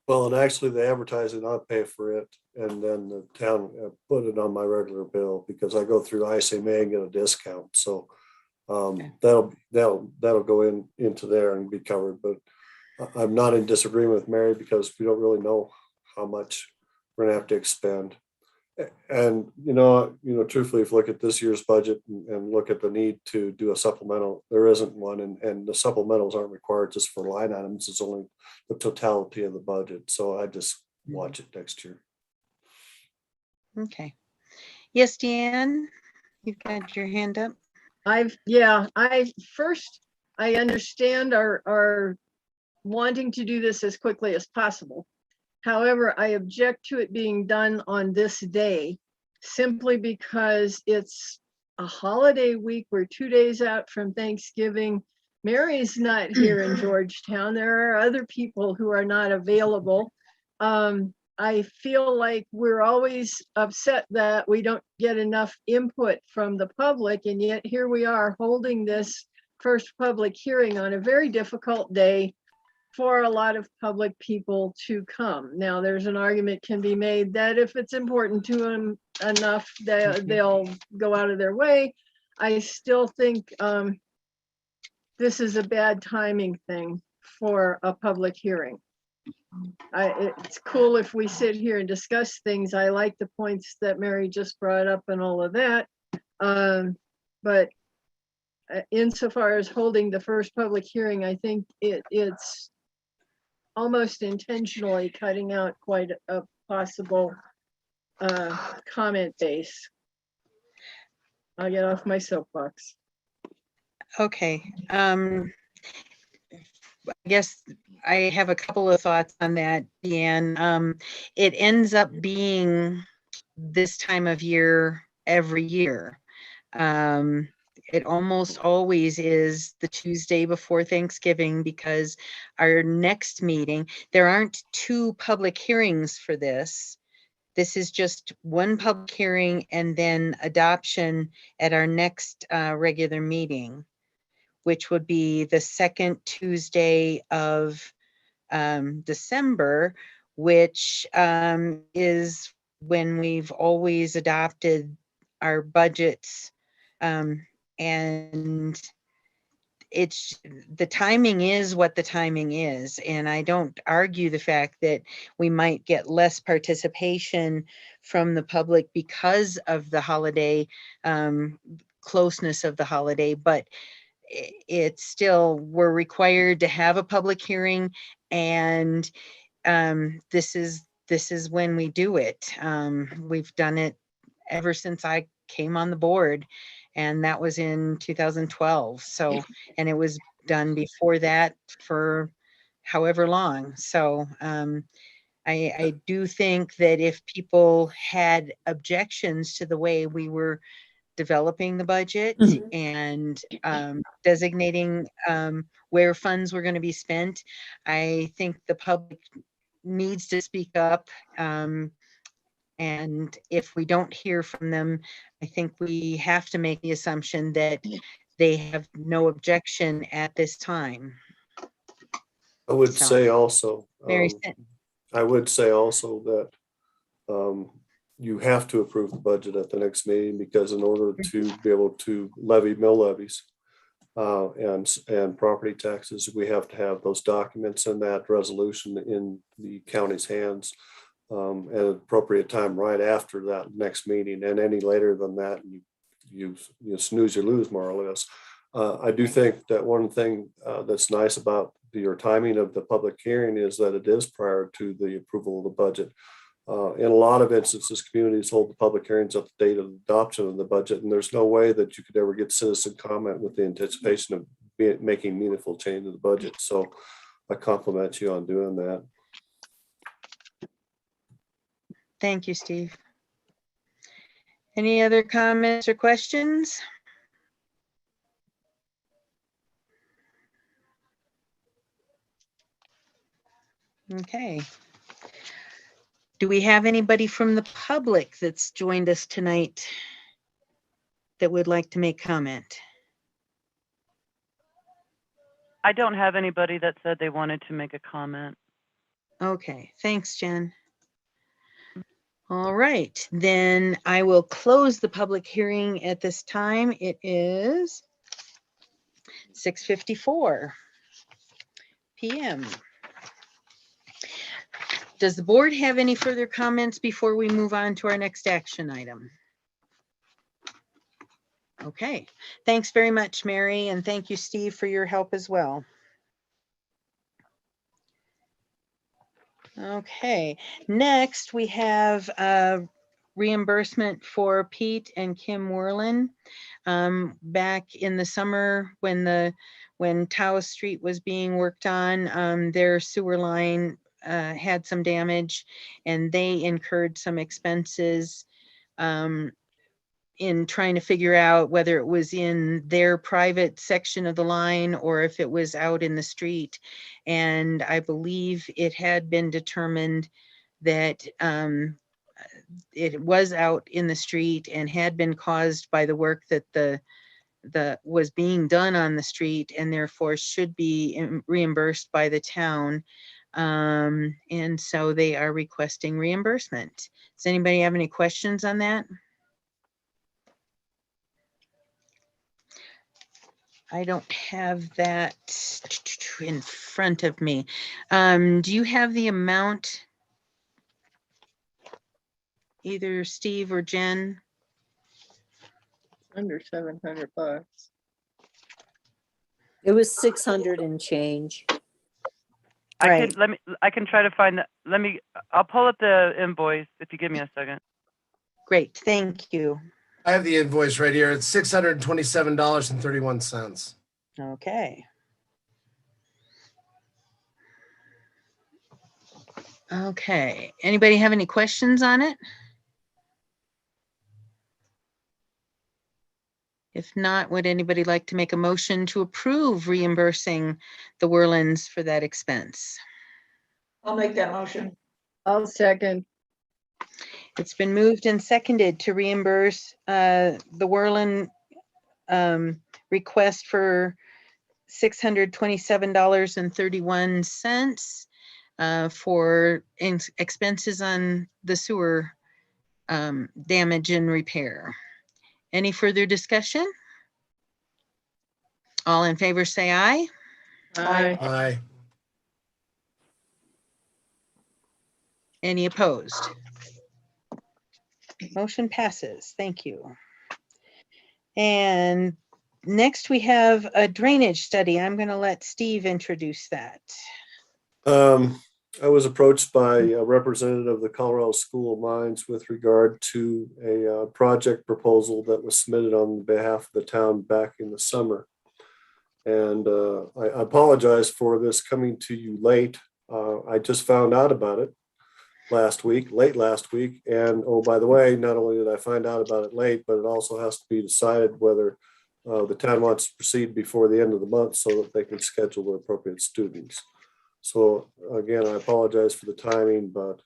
Well, and actually the advertising, I'll pay for it. And then the town put it on my regular bill because I go through ICMA and get a discount. So that'll go into there and be covered. But I'm not in disagreement with Mary because we don't really know how much we're gonna have to expend. And, truthfully, if you look at this year's budget and look at the need to do a supplemental, there isn't one. And the supplementals aren't required just for line items. It's only the totality of the budget. So I just watch it next year. Okay. Yes, Deanne, you've got your hand up. I understand our wanting to do this as quickly as possible. However, I object to it being done on this day simply because it's a holiday week. We're 2 days out from Thanksgiving. Mary's not here in Georgetown. There are other people who are not available. I feel like we're always upset that we don't get enough input from the public, and yet here we are holding this first public hearing on a very difficult day for a lot of public people to come. Now, there's an argument can be made that if it's important to them enough, they'll go out of their way. I still think this is a bad timing thing for a public hearing. It's cool if we sit here and discuss things. I like the points that Mary just brought up and all of that. But insofar as holding the first public hearing, I think it's almost intentionally cutting out quite a possible comment base. I'll get off my soapbox. Okay. I guess I have a couple of thoughts on that, Deanne. It ends up being this time of year every year. It almost always is the Tuesday before Thanksgiving because our next meeting, there aren't two public hearings for this. This is just one public hearing and then adoption at our next regular meeting, which would be the second Tuesday of December, which is when we've always adopted our budgets. And it's the timing is what the timing is. And I don't argue the fact that we might get less participation from the public because of the holiday, closeness of the holiday, but it's still, we're required to have a public hearing, and this is when we do it. We've done it ever since I came on the board, and that was in 2012. So, and it was done before that for however long. So I do think that if people had objections to the way we were developing the budget and designating where funds were going to be spent, I think the public needs to speak up. And if we don't hear from them, I think we have to make the assumption that they have no objection at this time. I would So, say also, Mary, I would say also that you have to approve the budget at the next meeting, because in order to be able to levy mill levies and property taxes, we have to have those documents and that resolution in the county's hands at an appropriate time right after that next meeting. And any later than that, you snooze or lose, more or less. I do think that one thing that's nice about your timing of the public hearing is that it is prior to the approval of the budget. In a lot of instances, communities hold the public hearings at the date of adoption of the budget, and there's no way that you could ever get citizen comment with the anticipation of making meaningful change to the budget. So I compliment you on doing that. thank you, Steve. Any other comments or questions? Okay. Do we have anybody from the public that's joined us tonight that would like to make comment? I don't have anybody that said they wanted to make a comment. Okay, thanks, Jen. All right, then I will close the public hearing at this time. It is 6:54 p.m. Does the board have any further comments before we move on to our next action item? Okay, thanks very much, Mary, and thank you, Steve, for your help as well. Okay, next we have reimbursement for Pete and Kim Werlin. Back in the summer when Taos Street was being worked on, their sewer line had some damage and they incurred some expenses in trying to figure out whether it was in their private section of the line or if it was out in the street. And I believe it had been determined that it was out in the street and had been caused by the work that the was being done on the street and therefore should be reimbursed by the town. And so they are requesting reimbursement. Does anybody have any questions on that? I don't have that in front of me. Do you have the amount? Either Steve or Jen? Under $700. It was 600 and change. Right. I can try to find that. I'll pull up the invoice if you give me a second. Great, thank you. I have the invoice right here. It's $627.31. Okay. Okay, anybody have any questions on it? If not, would anybody like to make a motion to approve reimbursing the Werlins for that expense? I'll make that motion. I'll second. It's been moved and seconded to reimburse the Werlin request for $627.31 for expenses on the sewer damage and repair. Any further discussion? All in favor say aye. Aye. Aye. Any opposed? Motion passes. Thank you. And next we have a drainage study. I'm going to let Steve introduce that. I was approached by a representative of the Colorado School of Mines with regard to a project proposal that was submitted on behalf of the town back in the summer. And I apologize for this coming to you late. I just found out about it late last week. And oh, by the way, not only did I find out about it late, but it also has to be decided whether the town wants to proceed before the end of the month so that they can schedule the appropriate students. So again, I apologize for the timing, but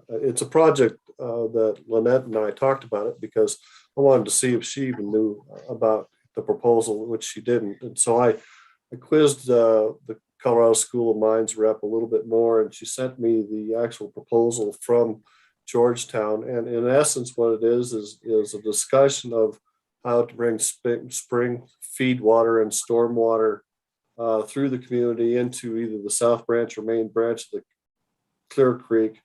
it's a project that Lynette and I talked about it because I wanted to see if she even knew about the proposal, which she didn't. And so I quizzed the Colorado School of Mines rep a little bit more, and she sent me the actual proposal from Georgetown. And in essence, what it is a discussion of how to bring spring feed water and storm water through the community into either the South Branch or main branch of the Clear Creek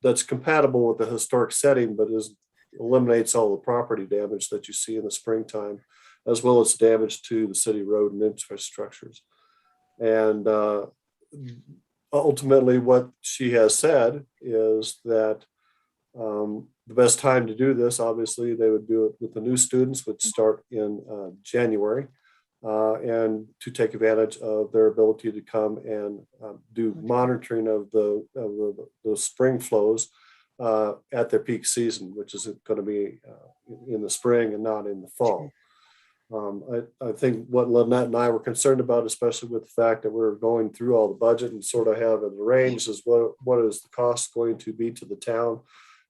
that's compatible with the historic setting, but eliminates all the property damage that you see in the springtime, as well as damage to the city road and infrastructures. And ultimately what she has said is that the best time to do this, obviously they would do it with the new students, would start in January, and to take advantage of their ability to come and do monitoring of the spring flows at their peak season, which is going to be in the spring and not in the fall. I think what Lynette and I were concerned about, especially with the fact that we're going through all the budget and sort of have it arranged, is what is the cost going to be to the town?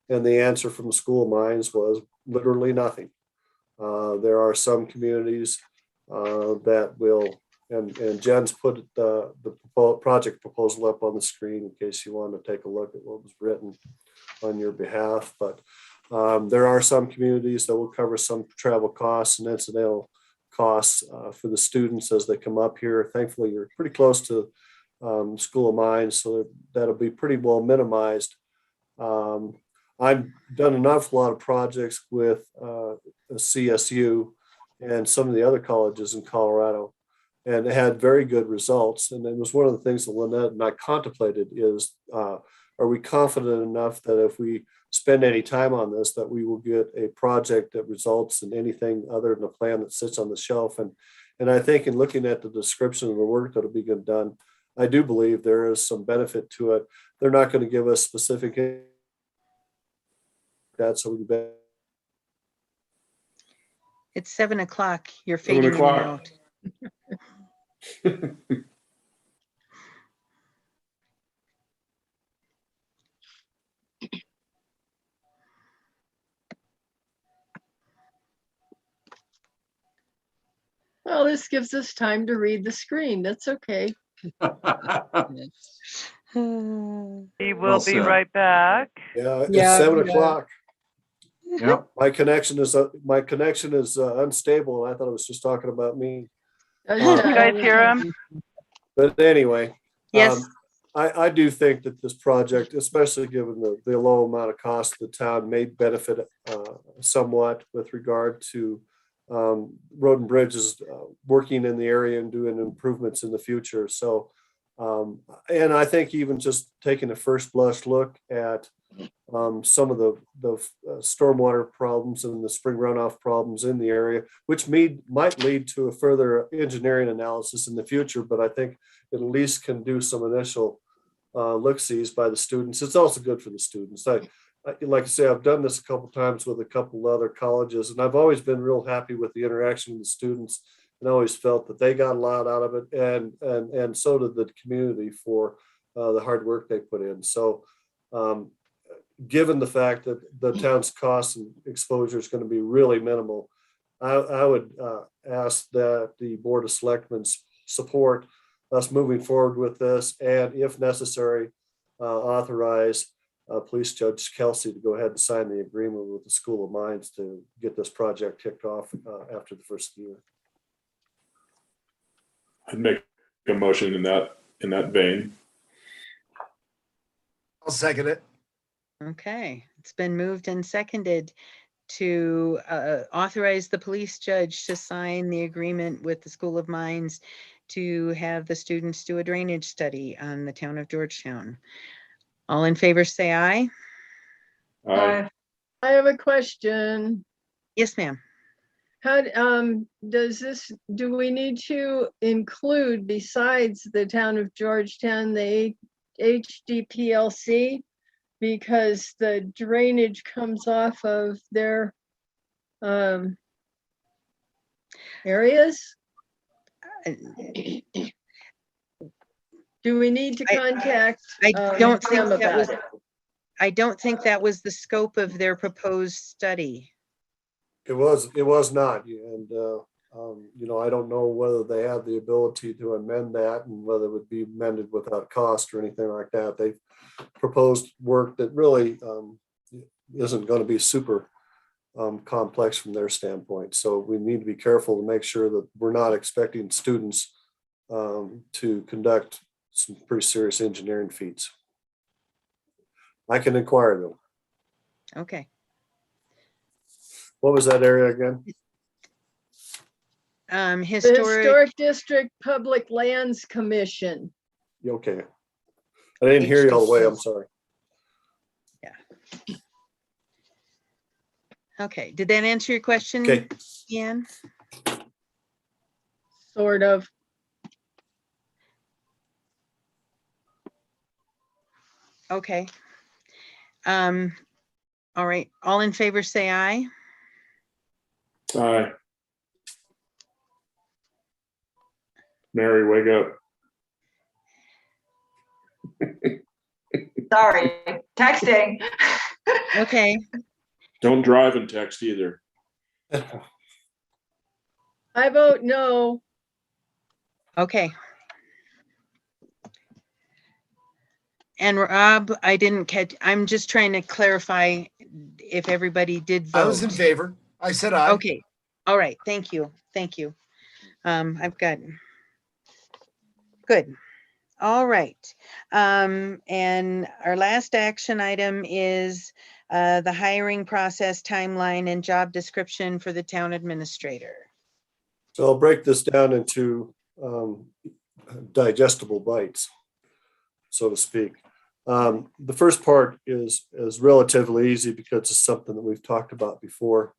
And the answer from the School of Mines was literally nothing. There are some communities that will, and Jen's put the project proposal up on the screen in case you want to take a look at what was written on your behalf. But there are some communities that will cover some travel costs and incidental costs for the students as they come up here. Thankfully, you're pretty close to School of Mines, so that'll be pretty well minimized. I've done an awful lot of projects with CSU and some of the other colleges in Colorado, and it had very good results. And it was one of the things that Lynette and I contemplated is, are we confident enough that if we spend any time on this, that we will get a project that results in anything other than a plan that sits on the shelf? And I think in looking at the description of the work that'll be done, I do believe there is some benefit to it. They're not going to give us specific that, so we bet. It's 7 o'clock. You're 7 fading in and o'clock. out. Well, this gives us time to read the screen. That's okay. He will Well be said. right back. Yeah, it's Yeah, 7 yeah. o'clock. Yep. My connection is unstable, and I thought it was just talking about me. Does You that guys all the hear time. him? But anyway, Yes, I do think that this project, especially given the low amount of cost the town may benefit somewhat with regard to road and bridges, working in the area and doing improvements in the future. So, and I think even just taking a first blush look at some of the stormwater problems and the spring runoff problems in the area, which might lead to a further engineering analysis in the future, but I think it at least can do some initial look-sees by the students. It's also good for the students. Like I say, I've done this a couple times with a couple other colleges, and I've always been real happy with the interaction with the students, and always felt that they got a lot out of it, and so did the community for the hard work they put in. So, given the fact that the town's costs and exposure is going to be really minimal, I would ask that the Board of Selectmen support us moving forward with this, and if necessary, authorize Police Judge Kelsey to go ahead and sign the agreement with the School of Mines to get this project kicked off after the first year. I'd make a motion in that vein. I'll second it. okay. It's been moved and seconded to authorize the police judge to sign the agreement with the School of Mines to have the students do a drainage study on the town of Georgetown. All in favor, say aye. Aye. I have a question. Yes, ma'am. How, do we need to include, besides the town of Georgetown, the HDPLC? Because the drainage comes off of their areas? Do we need to contact I don't think them that was, about it? I don't think that was the scope of their proposed study. It was not, and I don't know whether they have the ability to amend that and whether it would be amended without cost or anything like that. They proposed work that really isn't going to be super complex from their standpoint. So we need to be careful to make sure that we're not expecting students to conduct some pretty serious engineering feats. I can inquire though. Okay. What was that area again? The Historic, Historic District Public Lands Commission. Okay. I didn't hear you all the way. I'm sorry. okay. Did that answer your question, Okay. Ian? Sort of. Okay. All right. All in favor, say aye. Aye. Mary, wake up. Sorry, texting. Okay. Don't drive and text either. I vote no. Okay. And Rob, I didn't catch, I'm just trying to clarify if everybody did vote. I was in favor. I said aye. Okay. All right. Thank you. Thank you. I've got, good. All right. And our last action item is the hiring process timeline and job description for the town administrator. So I'll break this down into digestible bites, so to speak. The first part is relatively easy because it's something that we've talked about before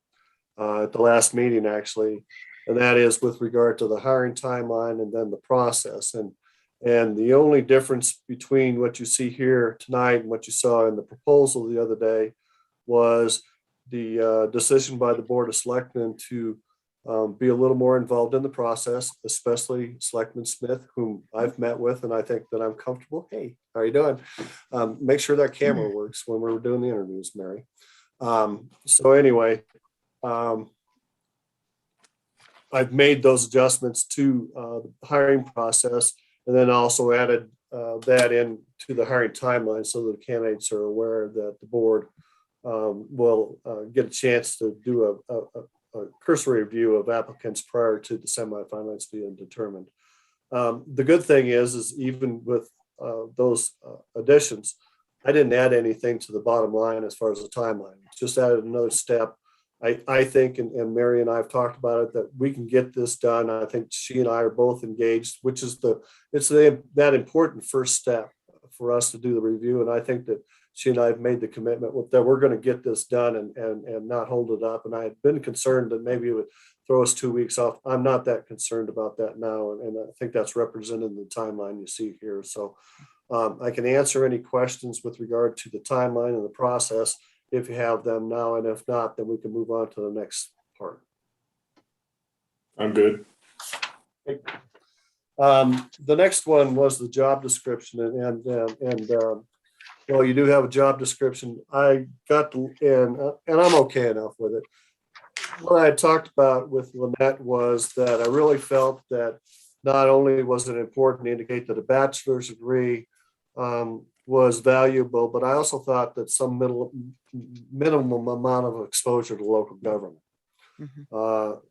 at the last meeting, actually, and that is with regard to the hiring timeline and then the process. And the only difference between what you see here tonight and what you saw in the proposal the other day was the decision by the Board of Selectmen to be a little more involved in the process, especially Selectman Smith, whom I've met with, and I think that I'm comfortable. Hey, how are you doing? Make sure that camera works when we're doing the interviews, Mary. So anyway, I've made those adjustments to the hiring process, and then also added that in to the hiring timeline so that the candidates are aware that the board will get a chance to do a cursory review of applicants prior to the semifinalists being determined. The good thing is even with those additions, I didn't add anything to the bottom line as far as the timeline. Just added another step. I think, and Mary and I have talked about it, that we can get this done. I think she and I are both engaged, which is that important first step for us to do the review. And I think that she and I have made the commitment that we're going to get this done and not hold it up. And I had been concerned that maybe it would throw us 2 weeks off. I'm not that concerned about that now. And I think that's represented in the timeline you see here. So I can answer any questions with regard to the timeline and the process if you have them now, and if not, then we can move on to the next part. I'm good. The next one was the job description, and well, you do have a job description. I got to, and I'm okay enough with it. What I had talked about with Lynette was that I really felt that not only was it important to indicate that a bachelor's degree was valuable, but I also thought that some minimum amount of exposure to local government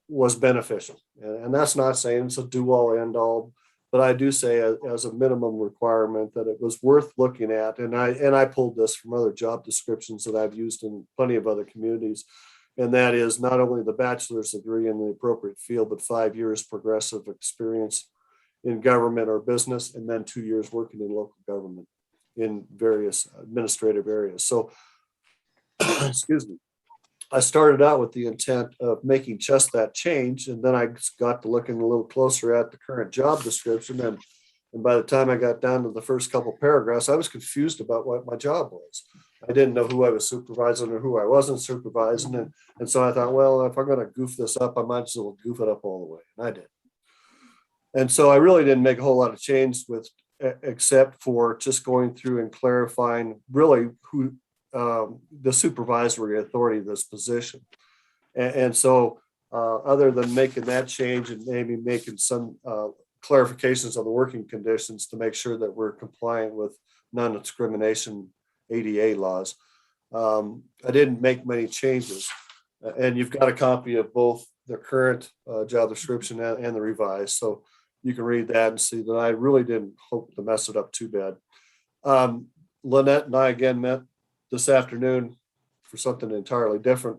was beneficial. And that's not saying it's a do-all, end-all, but I do say as a minimum requirement that it was worth looking at. And I pulled this from other job descriptions that I've used in plenty of other communities. And that is not only the bachelor's degree in the appropriate field, but 5 years progressive experience in government or business, and then 2 years working in local government in various administrative areas. So, excuse me, I started out with the intent of making just that change. And then I got to looking a little closer at the current job description. And by the time I got down to the first couple paragraphs, I was confused about what my job was. I didn't know who I was supervising or who I wasn't supervising. And so I thought, well, if I'm going to goof this up, I might as well goof it up all the way. And I did. And so I really didn't make a whole lot of change except for just going through and clarifying really who the supervisory authority of this position. And so other than making that change and maybe making some clarifications on the working conditions to make sure that we're compliant with non-discrimination ADA laws, I didn't make many changes. And you've got a copy of both the current job description and the revised. So you can read that and see that I really didn't hope to mess it up too bad. Lynette and I again met this afternoon for something entirely different.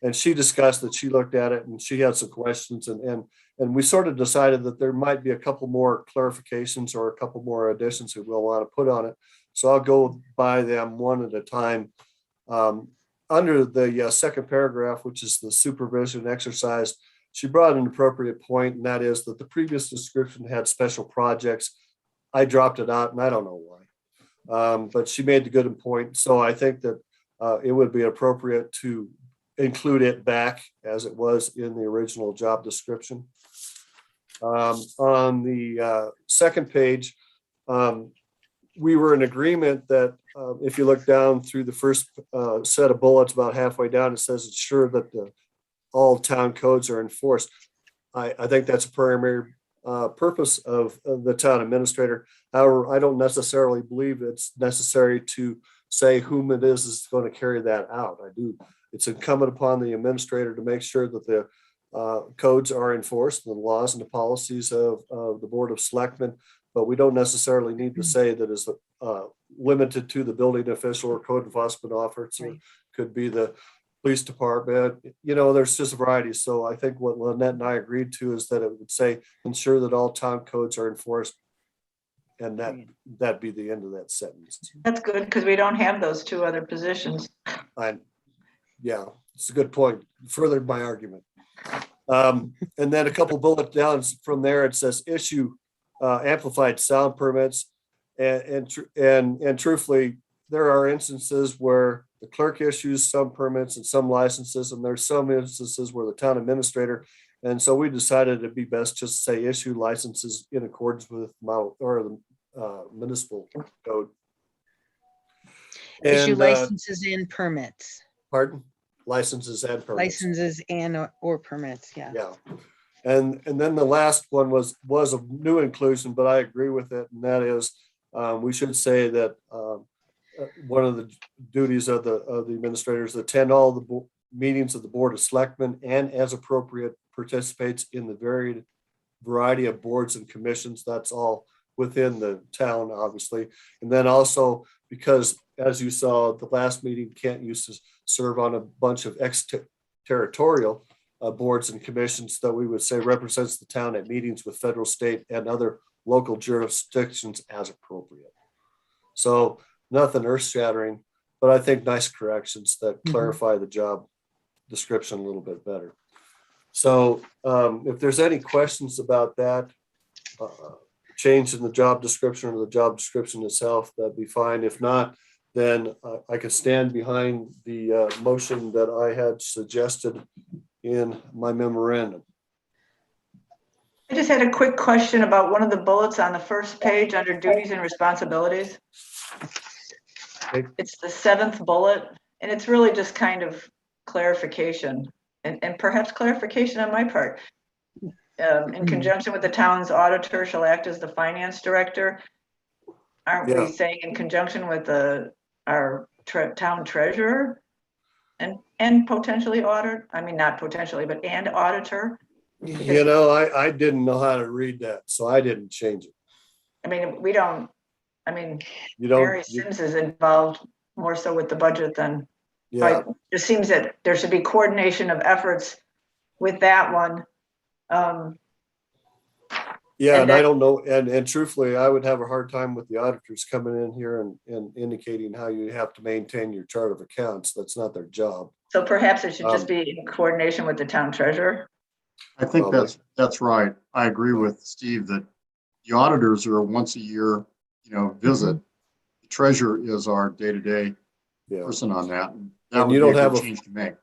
And she discussed that she looked at it and she had some questions and we sort of decided that there might be a couple more clarifications or a couple more additions that we'll want to put on it. So I'll go by them one at a time. Under the second paragraph, which is the supervision exercise, she brought an appropriate point, and that is that the previous description had special projects. I dropped it out, and I don't know why. But she made the good point. So I think that it would be appropriate to include it back as it was in the original job description. On the second page, we were in agreement that if you look down through the first set of bullets about halfway down, it says ensure that all town codes are enforced. I think that's a primary purpose of the town administrator. However, I don't necessarily believe it's necessary to say whom it is going to carry that out. It's incumbent upon the administrator to make sure that the codes are enforced, the laws and the policies of the Board of Selectmen. but we don't necessarily need to say that is limited to the building official or code enforcement officer. Right. Could be the police department. You know, there's just a variety. So I think what Lynette and I agreed to is that it would say ensure that all town codes are enforced, and that'd be the end of that sentence. That's good, because we don't have those two other positions. Yeah, it's a good point. Furthered my argument. And then a couple bullet downs from there, it says issue amplified sound permits. And truthfully, there are instances where the clerk issues some permits and some licenses, and there's some instances where the town administrator. And so we decided it'd be best just to say issue licenses in accordance with model or the municipal code. Issue And, licenses and permits. pardon? Licenses and permits. Licenses and or permits, yeah. Yeah. And then the last one was a new inclusion, but I agree with it. And that is, we should say that one of the duties of the administrators attend all the meetings of the Board of Selectmen and as appropriate participates in the varied variety of boards and commissions. That's all within the town, obviously. And then also, because as you saw, the last meeting, Kent used to serve on a bunch of extraterritorial boards and commissions that we would say represents the town at meetings with federal, state, and other local jurisdictions as appropriate. So nothing earth shattering, but I think nice corrections that clarify the job description a little bit better. So if there's any questions about that, change in the job description or the job description itself, that'd be fine. If not, then I could stand behind the motion that I had suggested in my memorandum. I just had a quick question about one of the bullets on the first page under duties and responsibilities. Okay. It's the 7th bullet, and it's really just kind of clarification and perhaps clarification on my part. In conjunction with the town's auditor shall act as the finance director. Aren't we saying in conjunction with our town treasurer and potentially auditor? I mean, not potentially, but and auditor. You know, I didn't know how to read that, so I didn't change it. I mean, we don't. I mean, You don't. Mary Sims is involved more so with the budget than. Yeah. It seems that there should be coordination of efforts with that one. Yeah, and I don't know, and truthfully, I would have a hard time with the auditors coming in here and indicating how you have to maintain your chart of accounts. That's not their job. So perhaps it should just be in coordination with the town treasurer. I think that's right. I agree with Steve that the auditors are a once a year, visit. The treasurer is our day-to-day person on that. That would be a good change to make.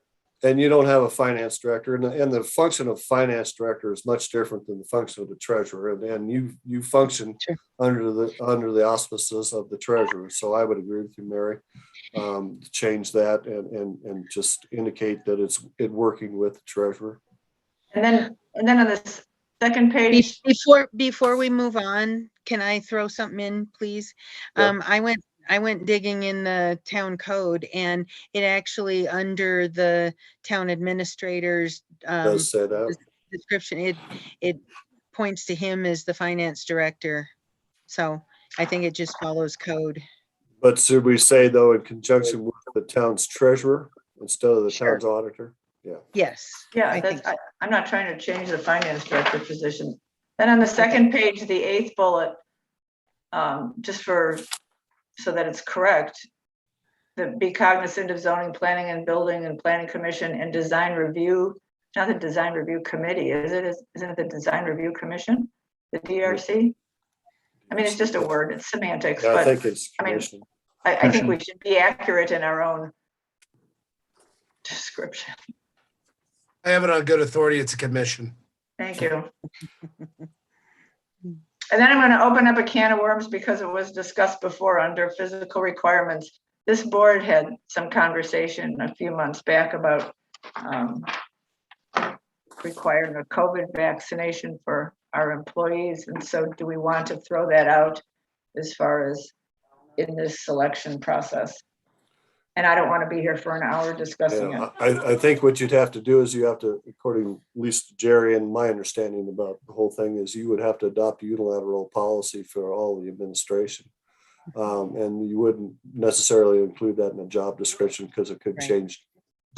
And you don't have a finance director, and the function of finance director is much different than the function of the treasurer. And you function under the auspices of the treasurer. So I would agree with you, Mary, to change that and just indicate that it's working with the treasurer. And then on this second page, Before we move on, can I throw something in, please? Yeah. I went digging in the town code, and it actually under the town administrator's Does say that. description, it points to him as the finance director. So I think it just follows code. But should we say though in conjunction with the town's treasurer instead of the town's auditor? Yeah. Yes. yeah, I'm not trying to change the finance director position. Then on the second page, the 8th bullet, just so that it's correct, that be cognizant of zoning, planning and building and planning commission and design review, not the design review committee, is it? Isn't it the design review commission, the DRC? I mean, it's just a word, it's semantics, Yeah, but I think it's commission. I think we should be accurate in our own description. I have it on good authority. It's a commission. Thank you. And then I'm going to open up a can of worms because it was discussed before under physical requirements. This board had some conversation a few months back about requiring a COVID vaccination for our employees. And so do we want to throw that out as far as in this selection process? and I don't want to be here for an hour discussing it. I think what you'd have to do is you have to, according at least to Jerry and my understanding about the whole thing, is you would have to adopt a unilateral policy for all the administration. And you wouldn't necessarily include that in a job description because it could Right. change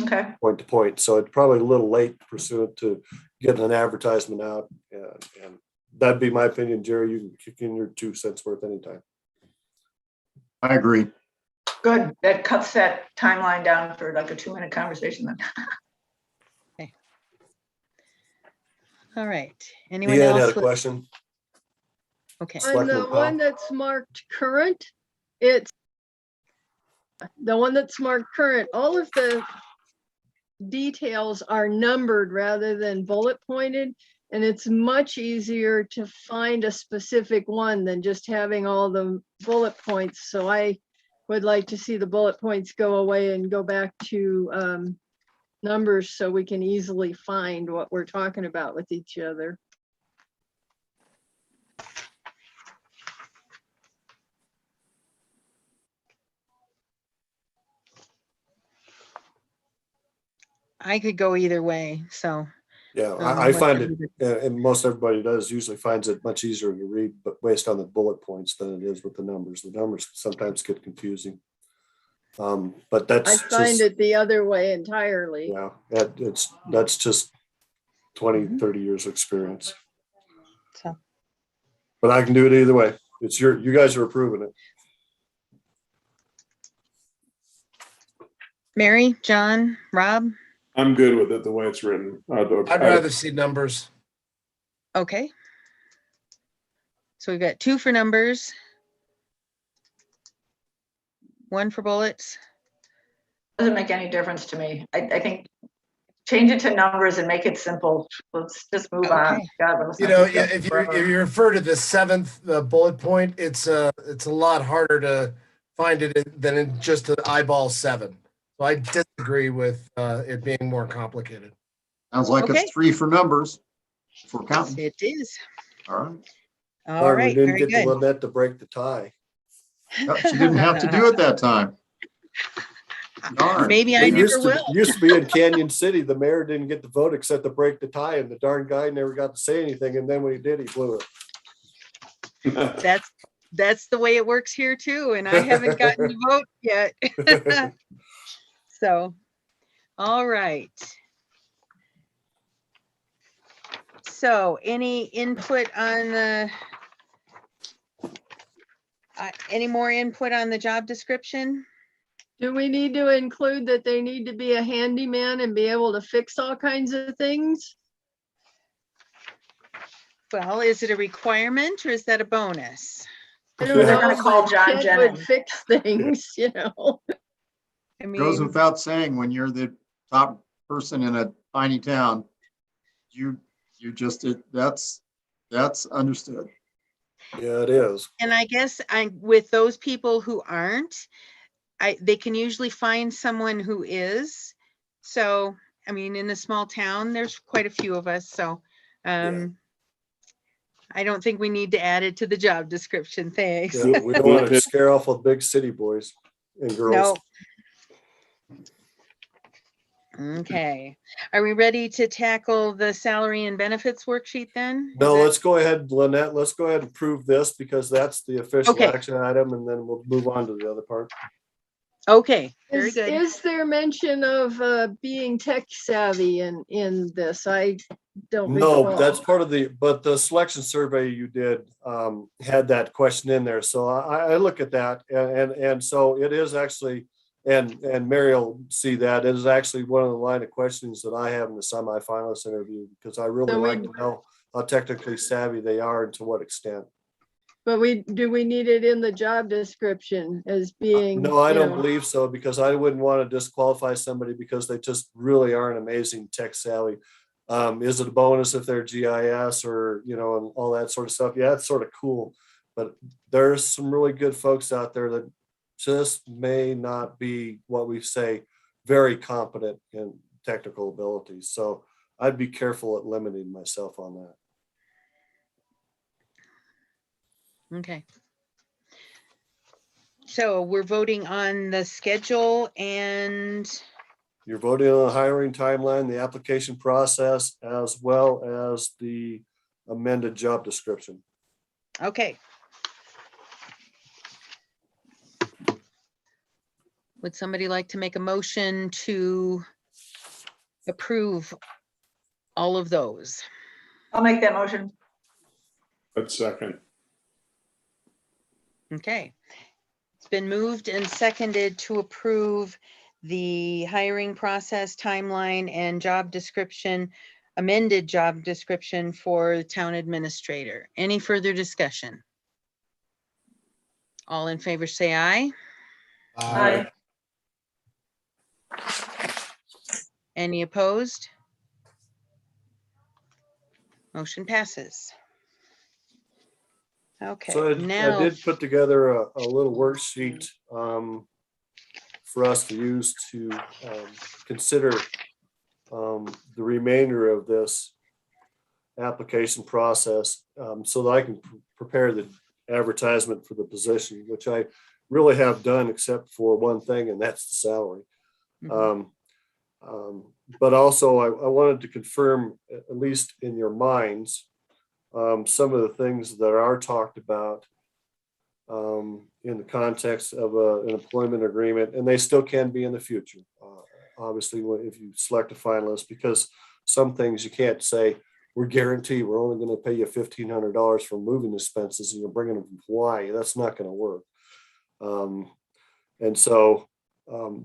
Okay, point to point. So it's probably a little late pursuant to getting an advertisement out. And that'd be my opinion, Jerry. You can kick in your 2 cents worth anytime. I agree. good. That cuts that timeline down for like a 2-minute conversation then. All right. Anyone Deanne had else? a question. Okay. On Selectman the Powell. one that's marked current, it's the one that's marked current, all of the details are numbered rather than bullet pointed. And it's much easier to find a specific one than just having all the bullet points. So I would like to see the bullet points go away and go back to numbers so we can easily find what we're talking about with each other. I could go either way, so. Yeah, Um, I find whatever it, and most everybody does, usually finds it much easier to read, but based on the bullet points than it is with the numbers. The numbers sometimes get confusing. But I that's find just, it the other way entirely. yeah, that's just 20, Mhm. 30 years of experience. So, But I can do it either way. It's you guys are approving it. Mary, John, Rob, I'm good with it the way it's written. I'd rather see numbers. okay. So we've got 2 for numbers. 1 for bullets. Doesn't make any difference to me. I think change it to numbers and make it simple. Let's just move on. Okay. God, let's You not know, discuss if it you forever. if you refer to the 7th bullet point, it's a lot harder to find it than in just an eyeball 7. So I disagree with it being more complicated. Sounds like Okay. it's 3 for numbers. If we're Yes, counting. it is. All right. All Darn, we right, didn't very get to good. Lynette to break the tie. Yep, she didn't have to do it that time. Darn. Maybe I It never used to, will. used to be in Canyon City, the mayor didn't get the vote except to break the tie, and the darn guy never got to say anything, and then when he did, he blew it. That's the way it works here too, and I haven't gotten to vote yet. So, all right. So any input on the, any more input on the job description? Do we need to include that they need to be a handyman and be able to fix all kinds of things? Well, is it a requirement or is that a bonus? I don't They're know, gonna call but John Ted would Jennings. fix things, you know? I Goes mean, without saying, when you're the top person in a tiny town, you just, that's understood. Yeah, it is. and I guess with those people who aren't, they can usually find someone who is. So, I mean, in a small town, there's quite a few of us, so, I don't think we need to add it to the job description, thanks. Yeah, we don't want to scare off with big city boys and girls. No. Okay, are we ready to tackle the salary and benefits worksheet then? No, Is that- let's go ahead, Lynette, let's go ahead and prove this because that's the official Okay. action item, and then we'll move on to the other part. Okay, very Is, good. is there mention of being tech savvy in this? I don't No, recall. that's part of but the selection survey you did had that question in there. So I look at that and so it is actually, and Mary will see that, it is actually one of the line of questions that I have in the semifinalist interview, because I really So like to know how technically savvy they are and to what extent. But do we need it in the job description as being? No, I you don't know, believe so, because I wouldn't want to disqualify somebody because they just really aren't amazing tech savvy. Is it a bonus if they're GIS or, you know, and all that sort of stuff? Yeah, it's sort of cool, but there's some really good folks out there that just may not be what we say very competent in technical abilities. So I'd be careful at limiting myself on that. Okay. So we're voting on the schedule and, You're voting on the hiring timeline, the application process, as well as the amended job description. okay. Would somebody like to make a motion to approve all of those? I'll make that motion. That's second. Okay. It's been moved and seconded to approve the hiring process timeline and job description, amended job description for the town administrator. Any further discussion? All in favor, say aye. Aye. Any opposed? Motion passes. Okay, So I now, did put together a little worksheet for us to use to consider the remainder of this application process so that I can prepare the advertisement for the position, which I really have done except for one thing, and that's the salary. Mhm. But also I wanted to confirm, at least in your minds, some of the things that are talked about in the context of an employment agreement, and they still can be in the future. Obviously, if you select a finalist, because some things you can't say, we're guaranteed we're only going to pay you $1,500 for moving expenses and you're bringing them from Hawaii. That's not going to work. And so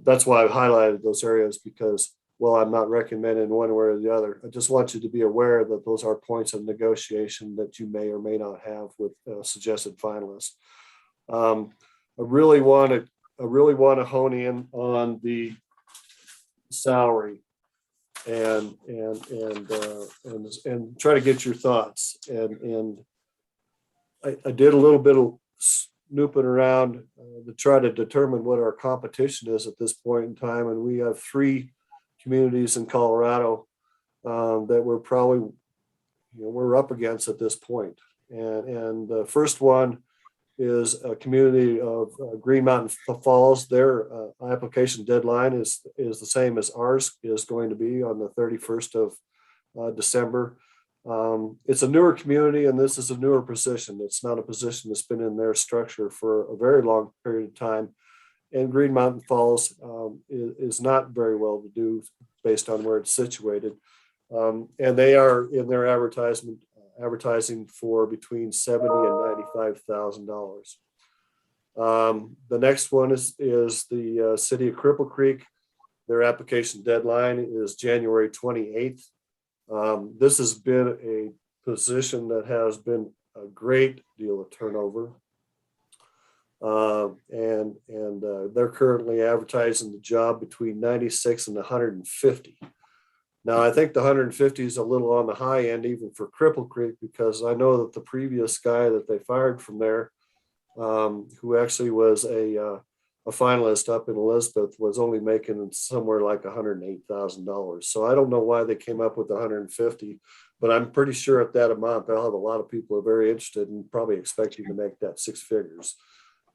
that's why I've highlighted those areas, because, well, I'm not recommending one way or the other. I just want you to be aware that those are points of negotiation that you may or may not have with suggested finalists. I really want to hone in on the salary and try to get your thoughts. And I did a little bit of snooping around to try to determine what our competition is at this point in time. And we have 3 communities in Colorado that we're probably, we're up against at this point. And the first one is a community of Green Mountain Falls. Their application deadline is the same as ours is going to be on the 31st of December. It's a newer community, and this is a newer position. It's not a position that's been in their structure for a very long period of time. And Green Mountain Falls is not very well to do based on where it's situated. And they are in their advertising for between $70,000 and $95,000. The next one is the city of Cripple Creek. Their application deadline is January 28th. This has been a position that has been a great deal of turnover. And they're currently advertising the job between 96 and 150. Now, I think the 150 is a little on the high end, even for Cripple Creek, because I know that the previous guy that they fired from there, who actually was a finalist up in Elizabeth, was only making somewhere like $108,000. So I don't know why they came up with 150, but I'm pretty sure at that amount, they'll have a lot of people who are very interested and probably expecting to make that 6 figures.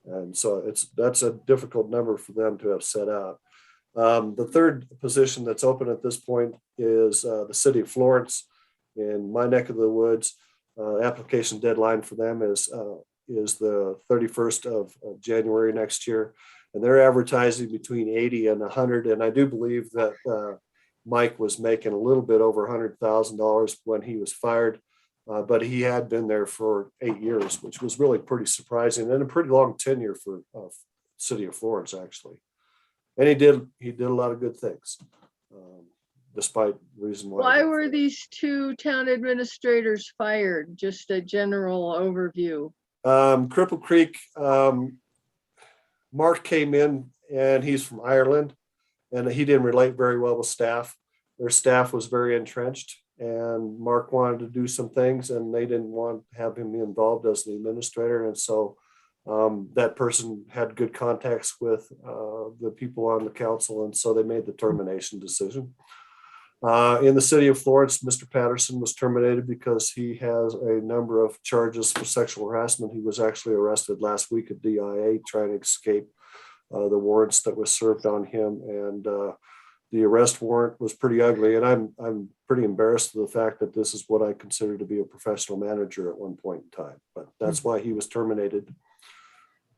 And so that's a difficult number for them to have set out. The third position that's open at this point is the city of Florence in my neck of the woods. Application deadline for them is the 31st of January next year. And they're advertising between 80 and 100. And I do believe that Mike was making a little bit over $100,000 when he was fired. But he had been there for 8 years, which was really pretty surprising and a pretty long tenure for city of Florence, actually. And he did a lot of good things, despite the reason why. Why were these 2 town administrators fired? Just a general overview. Cripple Creek, Mark came in and he's from Ireland, and he didn't relate very well with staff. Their staff was very entrenched, and Mark wanted to do some things and they didn't want to have him involved as the administrator. And so that person had good contacts with the people on the council, and so they made the termination decision. In the city of Florence, Mr. Patterson was terminated because he has a number of charges for sexual harassment. He was actually arrested last week at DIA trying to escape the warrants that was served on him. And the arrest warrant was pretty ugly. And I'm pretty embarrassed of the fact that this is what I consider to be a professional manager at one point in time, but that's why he was terminated.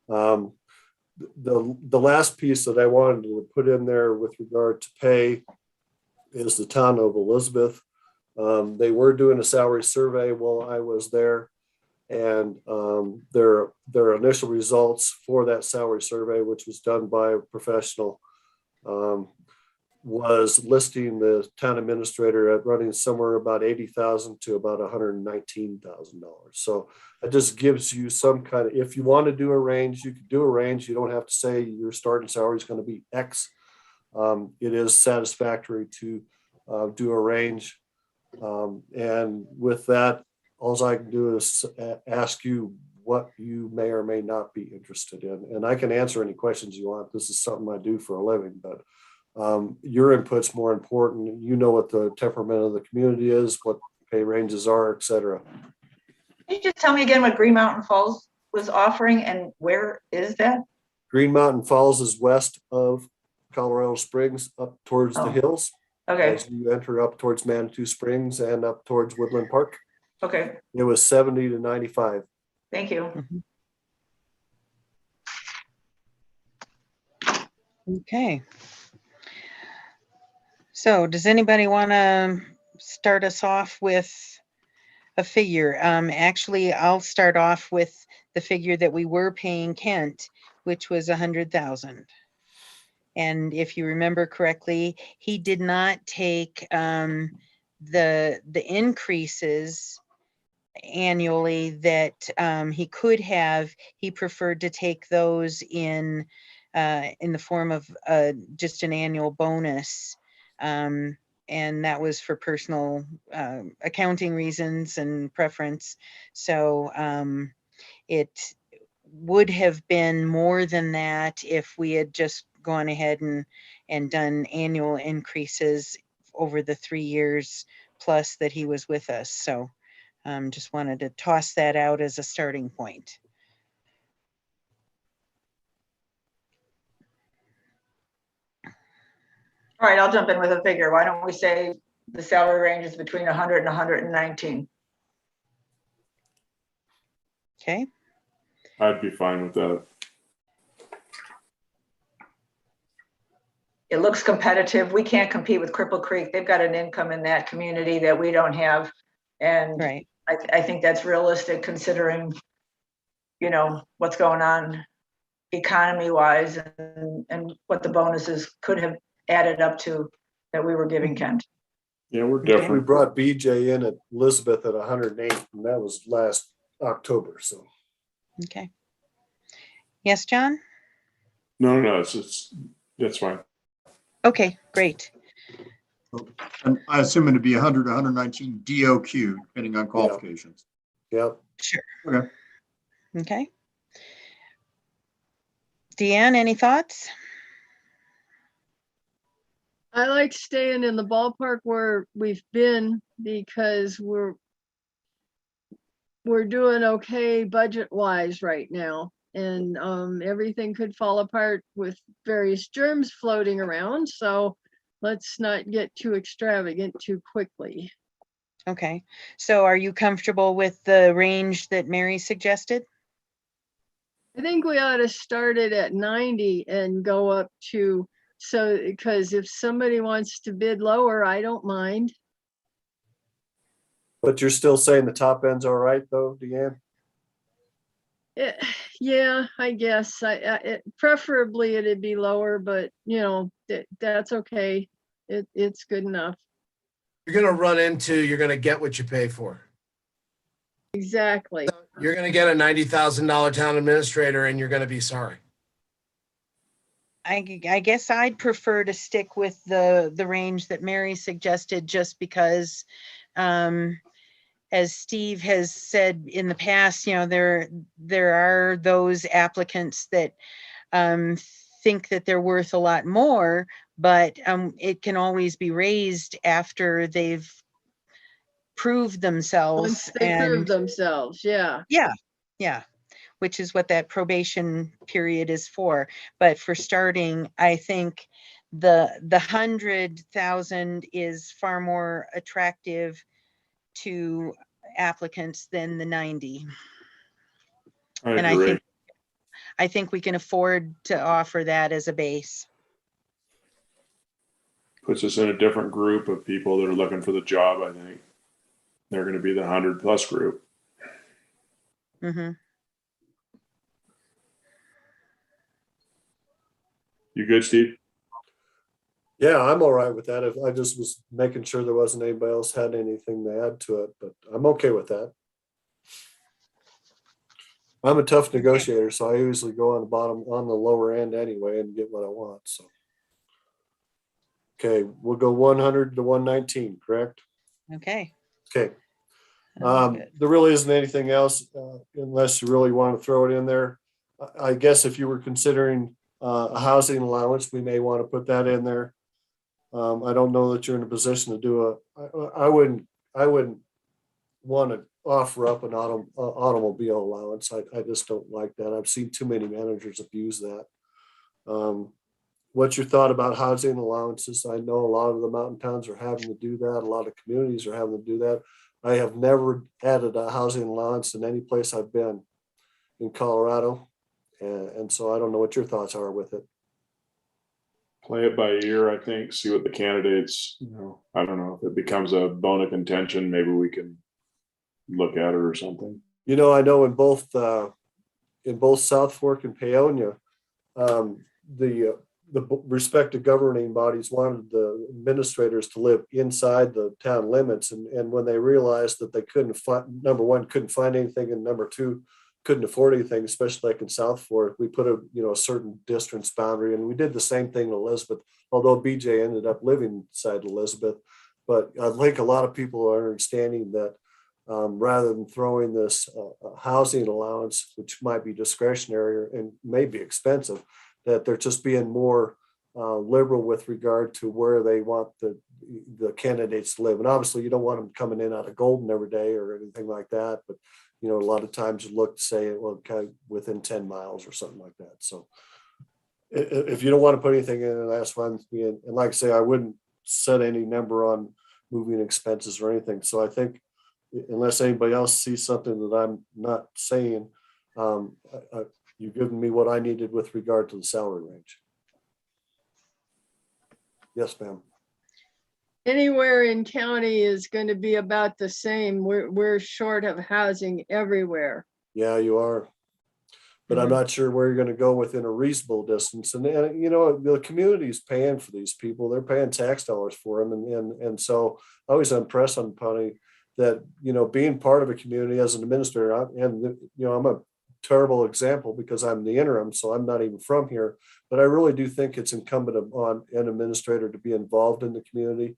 The last piece that I wanted to put in there with regard to pay is the town of Elizabeth. They were doing a salary survey while I was there, and their initial results for that salary survey, which was done by a professional, was listing the town administrator at running somewhere about $80,000 to about $119,000. So it just gives you some kind of, if you want to do a range, you could do a range. You don't have to say your starting salary is going to be X. It is satisfactory to do a range. And with that, all I can do is ask you what you may or may not be interested in. And I can answer any questions you want. This is something I do for a living, but your input's more important. You know what the temperament of the community is, what pay ranges are, et cetera. Can you just tell me again what Green Mountain Falls was offering and where is that? Green Mountain Falls is west of Colorado Springs, up towards the hills. Okay, As you enter up towards Manitou Springs and up towards Woodland Park. okay, It was 70 to 95. thank you. Okay. So does anybody want to start us off with a figure? Actually, I'll start off with the figure that we were paying Kent, which was 100,000. And if you remember correctly, he did not take the increases annually that he could have. He preferred to take those in the form of just an annual bonus. And that was for personal accounting reasons and preference. So it would have been more than that if we had just gone ahead and done annual increases over the 3 years plus that he was with us. So just wanted to toss that out as a starting point. All right, I'll jump in with a figure. Why don't we say the salary range is between 100 and 119? Okay. I'd be fine with that. It looks competitive. We can't compete with Cripple Creek. They've got an income in that community that we don't have. And Right. I think that's realistic considering, you know, what's going on economy wise and what the bonuses could have added up to that we were giving Kent. Yeah, we're We definitely, brought BJ in at Elizabeth at 108, and that was last October. So Okay. Yes, John? no, that's fine. Okay, great. And I assume it to be 100 to 119 DOQ, depending on qualifications. yep. Sure. Okay. Okay. Deanne, any thoughts? I like staying in the ballpark where we've been because we're doing okay budget wise right now. And everything could fall apart with various germs floating around. So let's not get too extravagant too quickly. Okay. So are you comfortable with the range that Mary suggested? I think we ought to start it at 90 and go up to, so, because if somebody wants to bid lower, I don't mind. But you're still saying the top end's all right, though, Deanne? Yeah, I guess. Preferably it'd be lower, but you know, that's okay. It's good enough. You're going to get what you pay for. Exactly. You're going to get a $90,000 town administrator and you're going to be sorry. I guess I'd prefer to stick with the range that Mary suggested, just because, as Steve has said in the past, you know, there are those applicants that think that they're worth a lot more, but it can always be raised after they've proved themselves. Once they prove And themselves, yeah. yeah, which is what that probation period is for. But for starting, I think the 100,000 is far more attractive to applicants than the 90. I And agree. I think we can afford to offer that as a base. Puts us in a different group of people that are looking for the job. I think they're going to be the 100+ group. Mm-hmm. You good, Steve? Yeah, I'm all right with that. If I just was making sure there wasn't anybody else had anything to add to it, but I'm okay with that. I'm a tough negotiator, so I usually go on the lower end anyway and get what I want, so. Okay, we'll go 100 to 119, correct? Okay. Okay. Good. There really isn't anything else, unless you really want to throw it in there. I guess if you were considering a housing allowance, we may want to put that in there. I don't know that you're in a position to do I wouldn't want to offer up an automobile allowance. I just don't like that. I've seen too many managers abuse that. What's your thought about housing allowances? I know a lot of the mountain towns are having to do that. A lot of communities are having to do that. I have never added a housing allowance in any place I've been in Colorado. And so I don't know what your thoughts are with it. Play it by ear, I think. See what the candidates, I don't know if it becomes a bone of contention. Maybe we can look at it or something. I know in both South Fork and Paonia, the respective governing bodies wanted the administrators to live inside the town limits. And when they realized that they couldn't find, number one, couldn't find anything, and number two, couldn't afford anything, especially like in South Fork, we put a certain distance boundary, and we did the same thing in Elizabeth, although BJ ended up living inside Elizabeth. But I think a lot of people are understanding that rather than throwing this housing allowance, which might be discretionary and may be expensive, that they're just being more liberal with regard to where they want the candidates to live. And obviously you don't want them coming in out of Golden every day or anything like that. But, a lot of times you look to say, well, kind of within 10 miles or something like that. So if you don't want to put anything in, that's fine. And like I say, I wouldn't set any number on moving expenses or anything. So I think unless anybody else sees something that I'm not saying, you've given me what I needed with regard to the salary range. Yes, ma'am. Anywhere in county is going to be about the same. We're short of housing everywhere. Yeah, you are. But I'm not sure where you're going to go within a reasonable distance. And the community's paying for these people. They're paying tax dollars for them. And so I always impress on Pony that, being part of a community as an administrator, I'm a terrible example because I'm the interim, so I'm not even from here. But I really do think it's incumbent on an administrator to be involved in the community.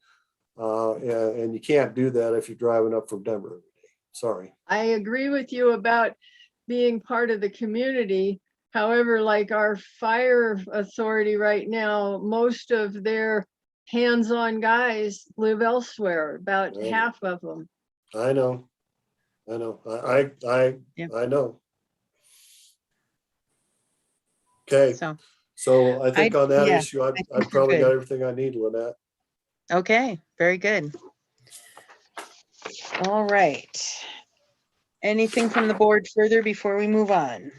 And you can't do that if you're driving up from Denver every day. Sorry. I agree with you about being part of the community. However, like our fire authority right now, most of their hands-on guys live elsewhere, about half of them. I know. I know. I know. Okay. So I think on that issue, I've probably got everything I need, Lynette. Okay, very good. All right. Anything from the board further before we move on?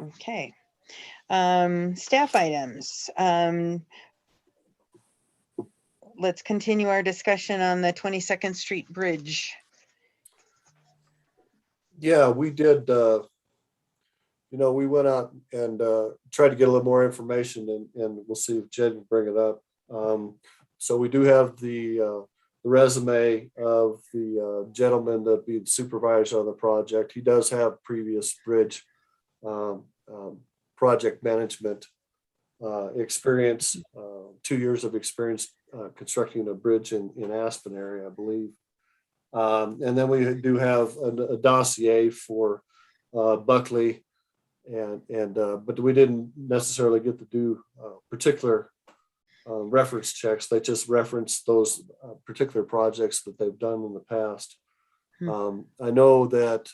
Okay. Staff items. Let's continue our discussion on the 22nd Street Bridge. Yeah, we did. We went out and tried to get a little more information, and we'll see if Jed can bring it up. So we do have the resume of the gentleman that be the supervisor on the project. He does have previous bridge project management experience, 2 years of experience constructing a bridge in Aspen area, I believe. And then we do have a dossier for Buckley But we didn't necessarily get to do particular reference checks. They just referenced those particular projects that they've done in the past. I know that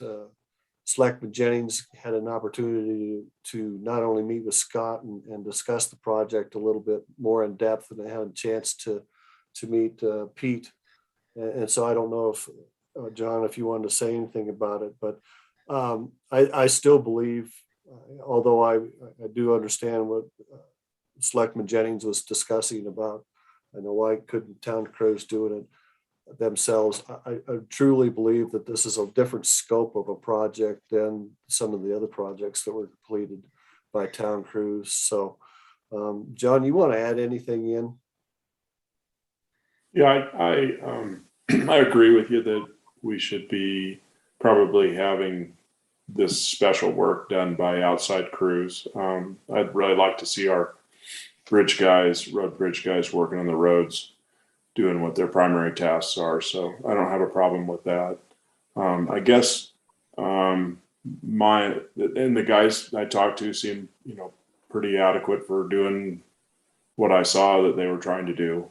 Selectman Jennings had an opportunity to not only meet with Scott and discuss the project a little bit more in depth, and they had a chance to meet Pete. And so I don't know if, John, if you wanted to say anything about it, but I still believe, although I do understand what Selectman Jennings was discussing about, I know why couldn't town crews doing it themselves. I truly believe that this is a different scope of a project than some of the other projects that were completed by town crews. So, John, you want to add anything in? Yeah, I agree with you that we should be probably having this special work done by outside crews. I'd really like to see our road bridge guys working on the roads, doing what their primary tasks are. So I don't have a problem with that. I guess and the guys I talked to seem, pretty adequate for doing what I saw that they were trying to do.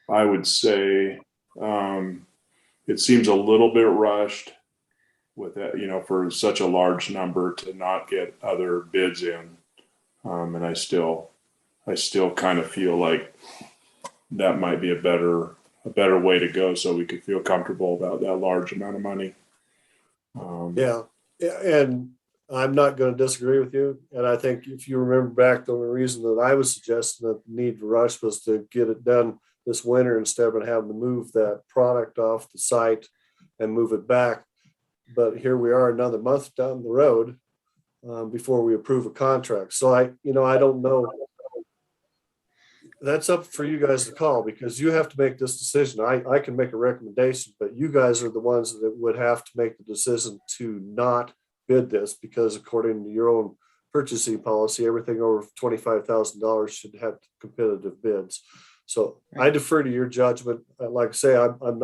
I would say it seems a little bit rushed with that, for such a large number to not get other bids in. And I still kind of feel like that might be a better way to go, so we could feel comfortable about that large amount of money. Yeah, and I'm not going to disagree with you. And I think if you remember back, the only reason that I was suggesting that the need to rush was to get it done this winter instead of having to move that product off the site and move it back. But here we are another month down the road before we approve a contract. So I don't know. That's up for you guys to call, because you have to make this decision. I can make a recommendation, but you guys are the ones that would have to make the decision to not bid this, because according to your own purchasing policy, everything over $25,000 should have competitive bids. So I defer to your judgment. Like I say, I'm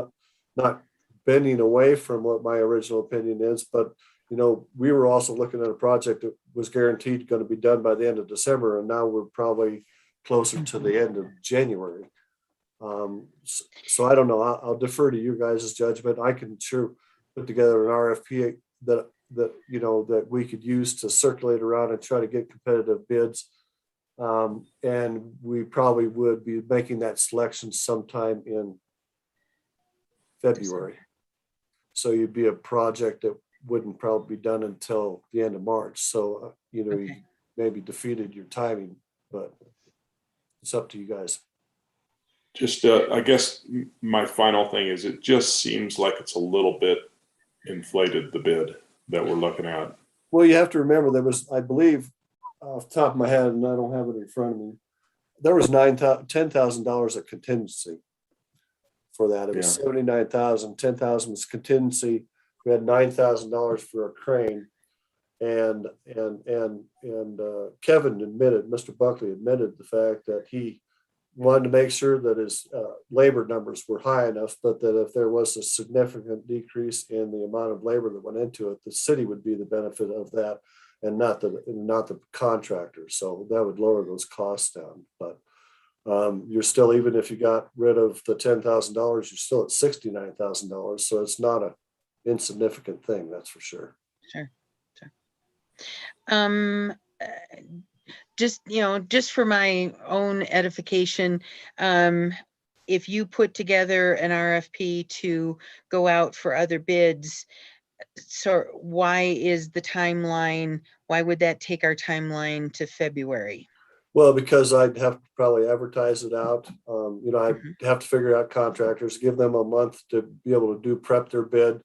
not bending away from what my original opinion is, but we were also looking at a project that was guaranteed going to be done by the end of December, and now we're probably closer to the end of January. So I don't know. I'll defer to you guys' judgment. I can sure put together an RFP that we could use to circulate around and try to get competitive bids. And we probably would be making that selection sometime in February. So you'd be a project that wouldn't probably be done until the end of March. So, you maybe defeated your timing, but it's up to you guys. Just, I guess my final thing is, it just seems like it's a little bit inflated, the bid that we're looking at. Well, you have to remember there was, I believe, off the top of my head, and I don't have it in front of me, there was $10,000 of contingency for that. It was $79,000, $10,000 was contingency. We had $9,000 for a crane, and Kevin admitted, Mr. Buckley admitted the fact that he wanted to make sure that his labor numbers were high enough, but that if there was a significant decrease in the amount of labor that went into it, the city would be the benefit of that, and not the contractor. So that would lower those costs down. But you're still, even if you got rid of the $10,000, you're still at $69,000. So it's not an insignificant thing, that's for sure. Sure. Just for my own edification, if you put together an RFP to go out for other bids, so why is the timeline, why would that take our timeline to February? Well, because I'd have to probably advertise it out. I'd have to figure out contractors, give them a month to be able to prep their bid,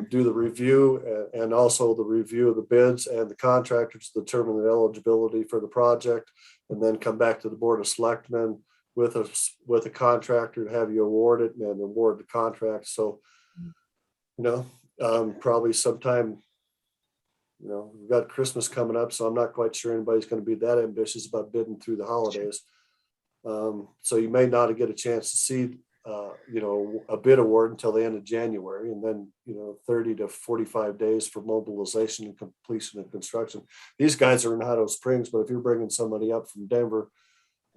do the review, and also the review of the bids, and the contractors determine the eligibility for the project, and then come back to the Board of Selectmen with a contractor to have you award it and award the contract. So, probably sometime, we've got Christmas coming up, so I'm not quite sure anybody's going to be that ambitious about bidding through the holidays. So you may not get a chance to see a bid award until the end of January, and then, 30 to 45 days for mobilization and completion of construction. These guys are in Hot Springs, but if you're bringing somebody up from Denver,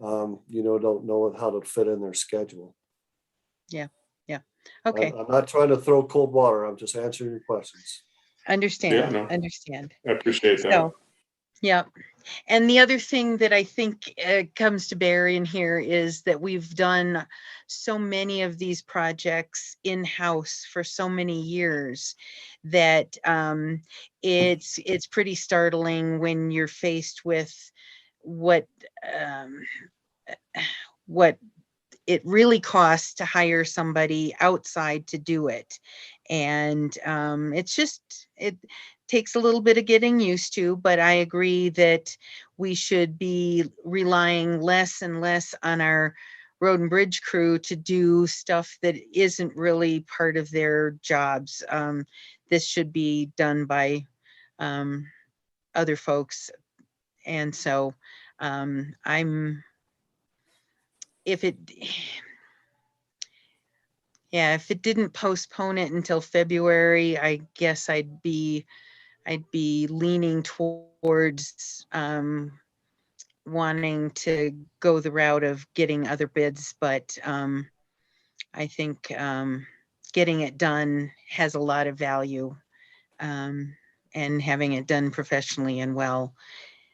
don't know how to fit in their schedule. Yeah. Okay. I'm not trying to throw cold water. I'm just answering your questions. Understand. Yeah, no. Understand. I appreciate that. So, yeah. And the other thing that I think comes to bear in here is that we've done so many of these projects in-house for so many years that it's pretty startling when you're faced with what it really costs to hire somebody outside to do it. And it takes a little bit of getting used to, but I agree that we should be relying less and less on our road and bridge crew to do stuff that isn't really part of their jobs. This should be done by other folks. And so if it didn't postpone it until February, I guess I'd be leaning towards wanting to go the route of getting other bids, but I think getting it done has a lot of value, and having it done professionally and well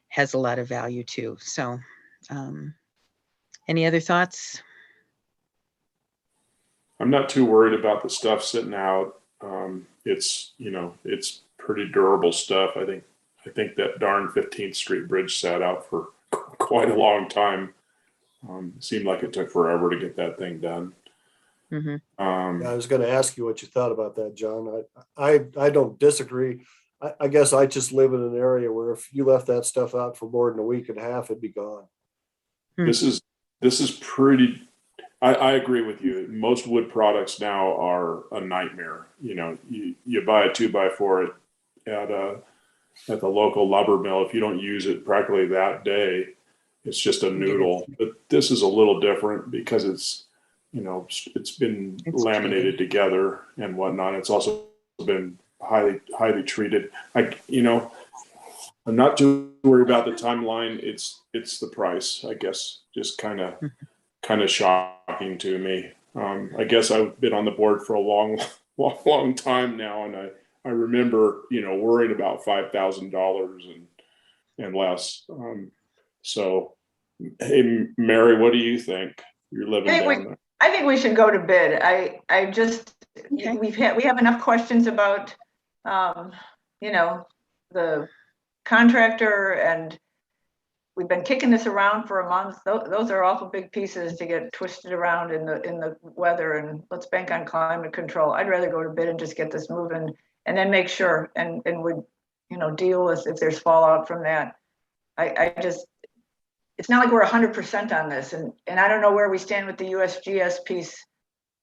has a lot of value too. So any other thoughts? I'm not too worried about the stuff sitting out. It's pretty durable stuff. I think that darn 15th Street Bridge sat out for quite a long time. It seemed like it took forever to get that thing done. Mm-hmm. I was going to ask you what you thought about that, John. I don't disagree. I guess I just live in an area where if you left that stuff out for more than a week and a half, it'd be gone. This is pretty. I agree with you. Most wood products now are a nightmare. You buy a 2x4 at the local lumber mill. If you don't use it practically that day, it's just a noodle. But this is a little different because it's been laminated together and whatnot. It's also been highly treated. I'm not too worried about the timeline. It's the price, I guess. Just kind of shocking to me. I guess I've been on the board for a long time now, and I remember worrying about $5,000 and less. So, hey, Mary, what do you think? You're living down there. I think we should go to bid. Okay. We have enough questions about the contractor, and we've been kicking this around for a month. Those are awful big pieces to get twisted around in the weather, and let's bank on climate control. I'd rather go to bid and just get this moving and then make sure and we deal with if there's fallout from that. It's not like we're 100% on this, and I don't know where we stand with the USGS piece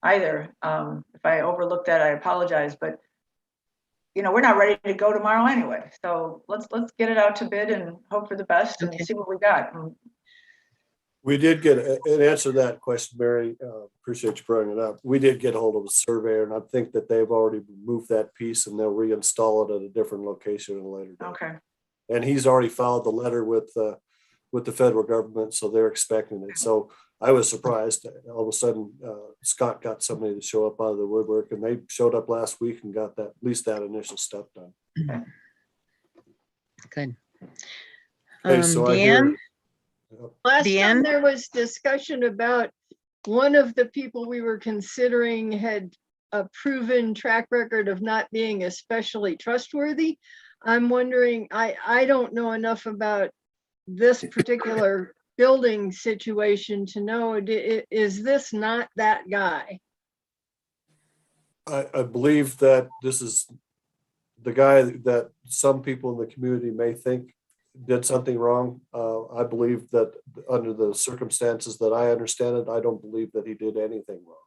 either. If I overlooked that, I apologize, but we're not ready to go tomorrow anyway. So let's get it out to bid and hope for the best and see what we got. We did get an answer to that question, Mary. Appreciate you bringing it up. We did get a hold of a surveyor, and I think that they've already moved that piece and they'll reinstall it at a different location at a later date. Okay. And he's already filed the letter with the federal government, so they're expecting it. So I was surprised. All of a sudden, Scott got somebody to show up out of the woodwork, and they showed up last week and got at least that initial step done. Okay. Good. Okay, so Deanne? Last time Deanne? there was discussion about one of the people we were considering had a proven track record of not being especially trustworthy. I'm wondering, I don't know enough about this particular building situation to know, is this not that guy? I believe that this is the guy that some people in the community may think did something wrong. I believe that under the circumstances that I understand it, I don't believe that he did anything wrong.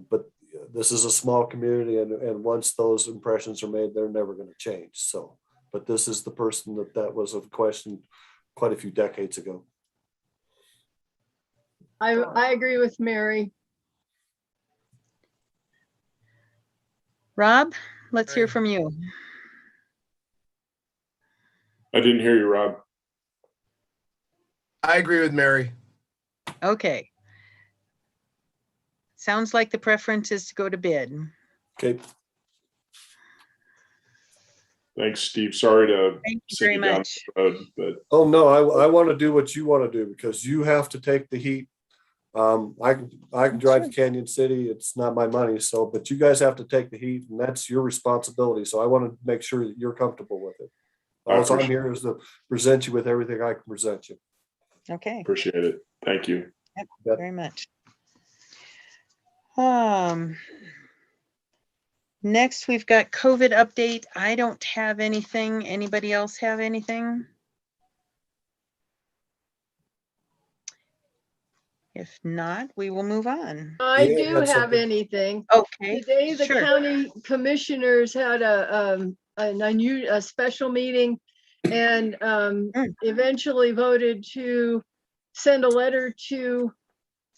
But this is a small community, and once those impressions are made, they're never going to change. So, but this is the person that was of question quite a few decades ago. I agree with Mary. Rob, let's hear Right. from you. I didn't hear you, Rob. I agree with Mary. Okay. Sounds like the preference is to go to bid. Okay, Thanks, Steve. Sorry to Thank you send very you down much. the road, but oh no, I want to do what you want to do because you have to take the heat. I can drive to Canyon City. It's not my money. So, but you guys have to take the heat and that's your responsibility. So I want to make sure that you're comfortable with it. I All I'm appreciate here is to present you with everything I can present you. Okay, appreciate it. Thank you. yep, Yep. very much. Next we've got COVID update. I don't have anything. Anybody else have anything? If not, we will move on. I Yeah, do that's have something. anything. Okay, Today, the sure. county commissioners had a special meeting and eventually voted to send a letter to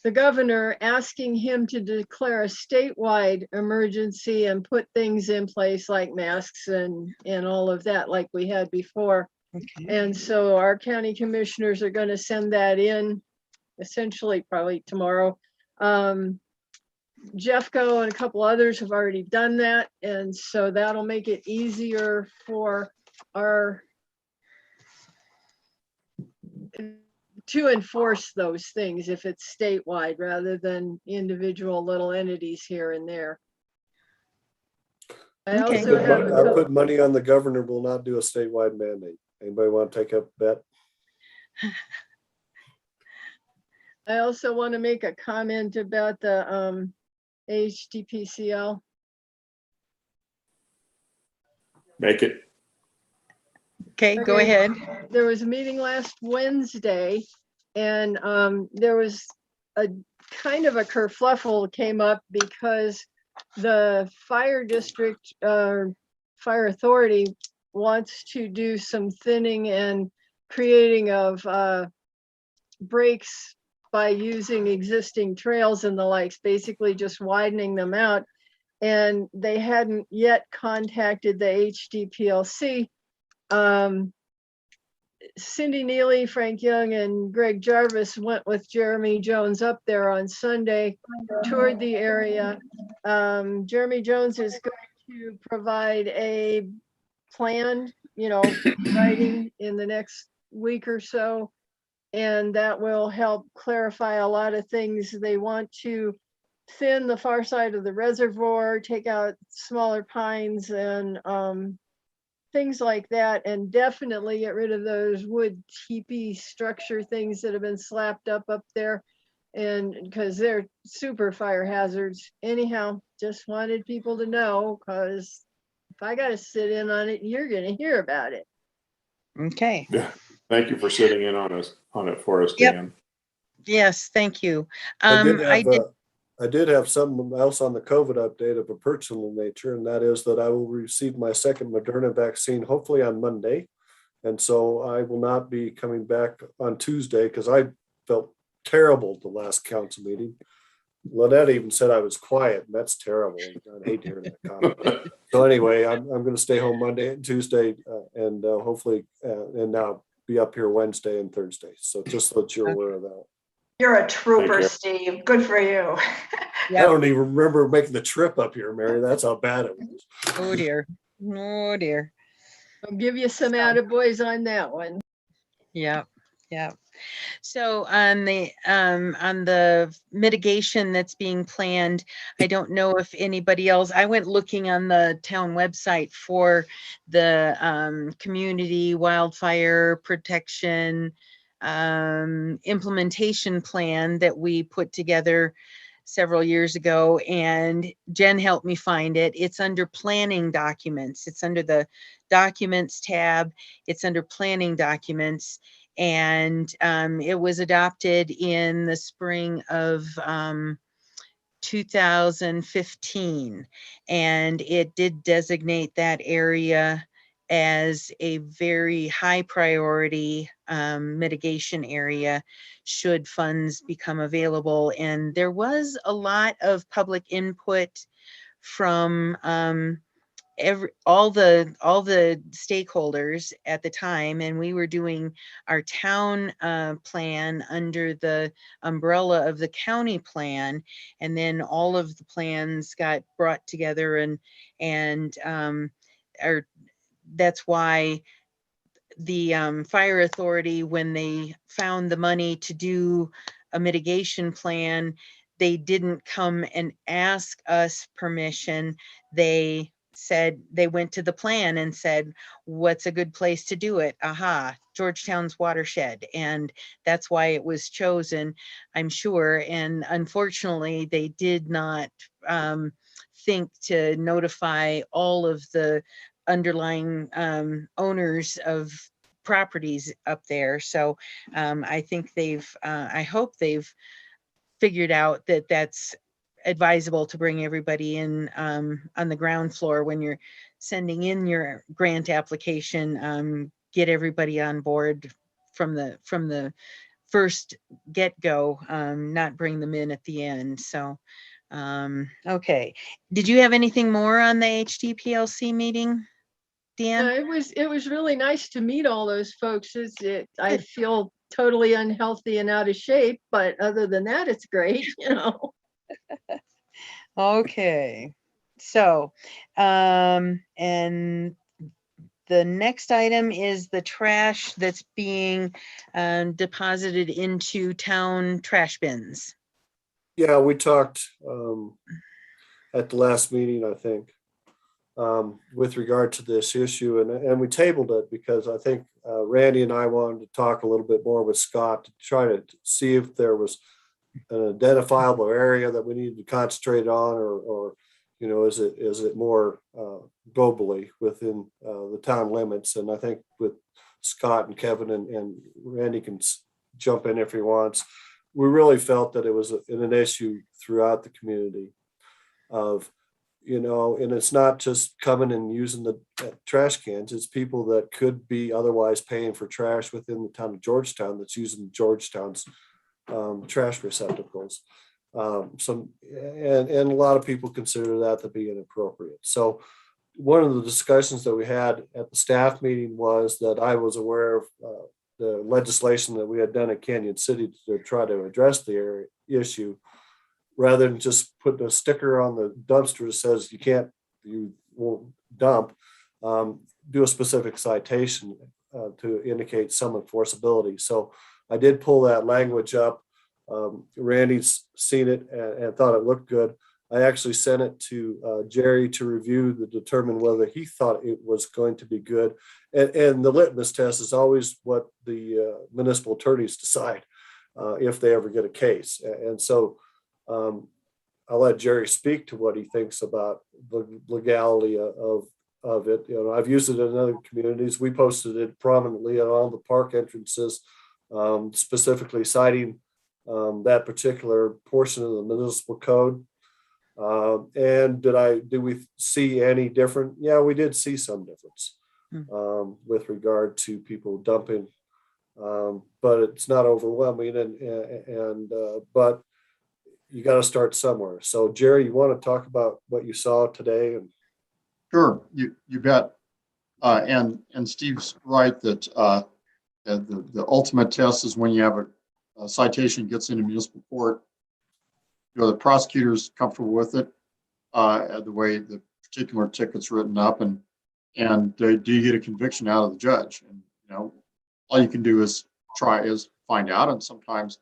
the governor asking him to declare a statewide emergency and put things in place like masks and all of that like we had before. Okay. And so our county commissioners are going to send that in essentially probably tomorrow. Jeffco and a couple others have already done that. And so that'll make it easier for our to enforce those things if it's statewide rather than individual little entities here and there. I Okay. also have a I couple, put money on the governor will not do a statewide mandate. Anybody want to take a bet? I also want to make a comment about the HDPCL. Make it. Okay, go Okay. ahead. There was a meeting last Wednesday and there was a kind of a kerfluffle came up because the fire district, fire authority wants to do some thinning and creating of breaks by using existing trails and the likes, basically just widening them out. And they hadn't yet contacted the HDPLC. Cindy Neely, Frank Young, and Greg Jarvis went with Jeremy Jones up there on Sunday, toured the area. Jeremy Jones is going to provide a plan, writing in the next week or so. And that will help clarify a lot of things. They want to thin the far side of the reservoir, take out smaller pines and things like that, and definitely get rid of those wood teepee structure things that have been slapped up there, and because they're super fire hazards. Anyhow, just wanted people to know, because if I got to sit in on it, you're going to hear about it. Okay. Yeah. Thank you for sitting in on it for us, Yep. Dan. Yes, thank you. I did have something else on the COVID update of a personal nature, and that is that I will receive my second Moderna vaccine hopefully on Monday. And so I will not be coming back on Tuesday because I felt terrible the last council meeting. Lynette even said I was quiet, and that's terrible. I hate hearing that comment. So anyway, I'm going to stay home Monday and Tuesday and hopefully and now be up here Wednesday and Thursday. So just so that you're aware of that. You're a trooper, you. Steve. Good for you. I don't even remember making the trip up here, Mary. That's how bad it was. Oh dear. Oh dear. I'll give you some attaboys on that one. Yeah. Yeah. So on the mitigation that's being planned, I don't know if anybody else, I went looking on the town website for the community wildfire protection implementation plan that we put together several years ago, and Jen helped me find it. It's under planning documents. It's under the documents tab. It's under planning documents. And it was adopted in the spring of 2015. And it did designate that area as a very high priority mitigation area should funds become available. And there was a lot of public input from all the stakeholders at the time, and we were doing our town plan under the umbrella of the county plan, and then all of the plans got brought together, and that's why the fire authority, when they found the money to do a mitigation plan, they didn't come and ask us permission. They went to the plan and said, what's a good place to do it? Aha, Georgetown's watershed. And that's why it was chosen, I'm sure. And unfortunately, they did not think to notify all of the underlying owners of properties up there. So I think I hope they've figured out that that's advisable to bring everybody in on the ground floor when you're sending in your grant application. Get everybody on board from the first get-go, not bring them in at the end. So okay, did you have anything more on the HDPLC meeting, Dan? It was really nice to meet all those folks. I feel totally unhealthy and out of shape, but other than that, it's great, you know. Okay, so and the next item is the trash that's being deposited into town trash bins. Yeah, we talked at the last meeting, I think, with regard to this issue, and we tabled it because I think Randy and I wanted to talk a little bit more with Scott to try to see if there was an identifiable area that we needed to concentrate on, or you know, is it more globally within the town limits? And I think with Scott and Kevin and Randy can jump in if he wants. We really felt that it was an issue throughout the community of, you know, and it's not just coming and using the trash cans. It's people that could be otherwise paying for trash within the town of Georgetown that's using Georgetown's trash receptacles. And a lot of people consider that to be inappropriate. So one of the discussions that we had at the staff meeting was that I was aware of the legislation that we had done at Canyon City to try to address the issue, rather than just putting a sticker on the dumpster that says you won't dump. Do a specific citation to indicate some enforceability. So I did pull that language up. Randy's seen it and thought it looked good. I actually sent it to Jerry to review to determine whether he thought it was going to be good. And the litmus test is always what the municipal attorneys decide if they ever get a case. And so I'll let Jerry speak to what he thinks about the legality of it. You know, I've used it in other communities. We posted it prominently on all the park entrances, specifically citing that particular portion of the municipal code. And did we see any different? Yeah, we did see some difference with regard to people dumping, but it's not overwhelming. But you got to start somewhere. So, Jerry, you want to talk about what you saw today? Sure, you bet. And Steve's right that the ultimate test is when you have a citation gets into municipal court. You know, the prosecutor's comfortable with it, the way the particular ticket's written up, and do you get a conviction out of the judge? And you know, all you can do is find out, and sometimes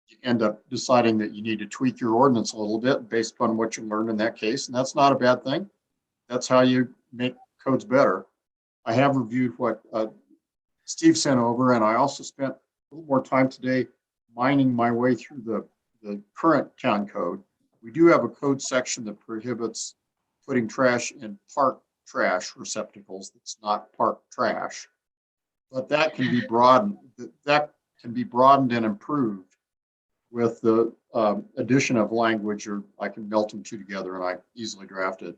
you end up deciding that you need to tweak your ordinance a little bit based upon what you learned in that case, and that's not a bad thing. That's how you make codes better. I have reviewed what Steve sent over, and I also spent a little more time today mining my way through the current town code. We do have a code section that prohibits putting trash in park trash receptacles. That's not park trash, but that can be broadened. That can be broadened and improved with the addition of language, or I can melt them two together and I easily drafted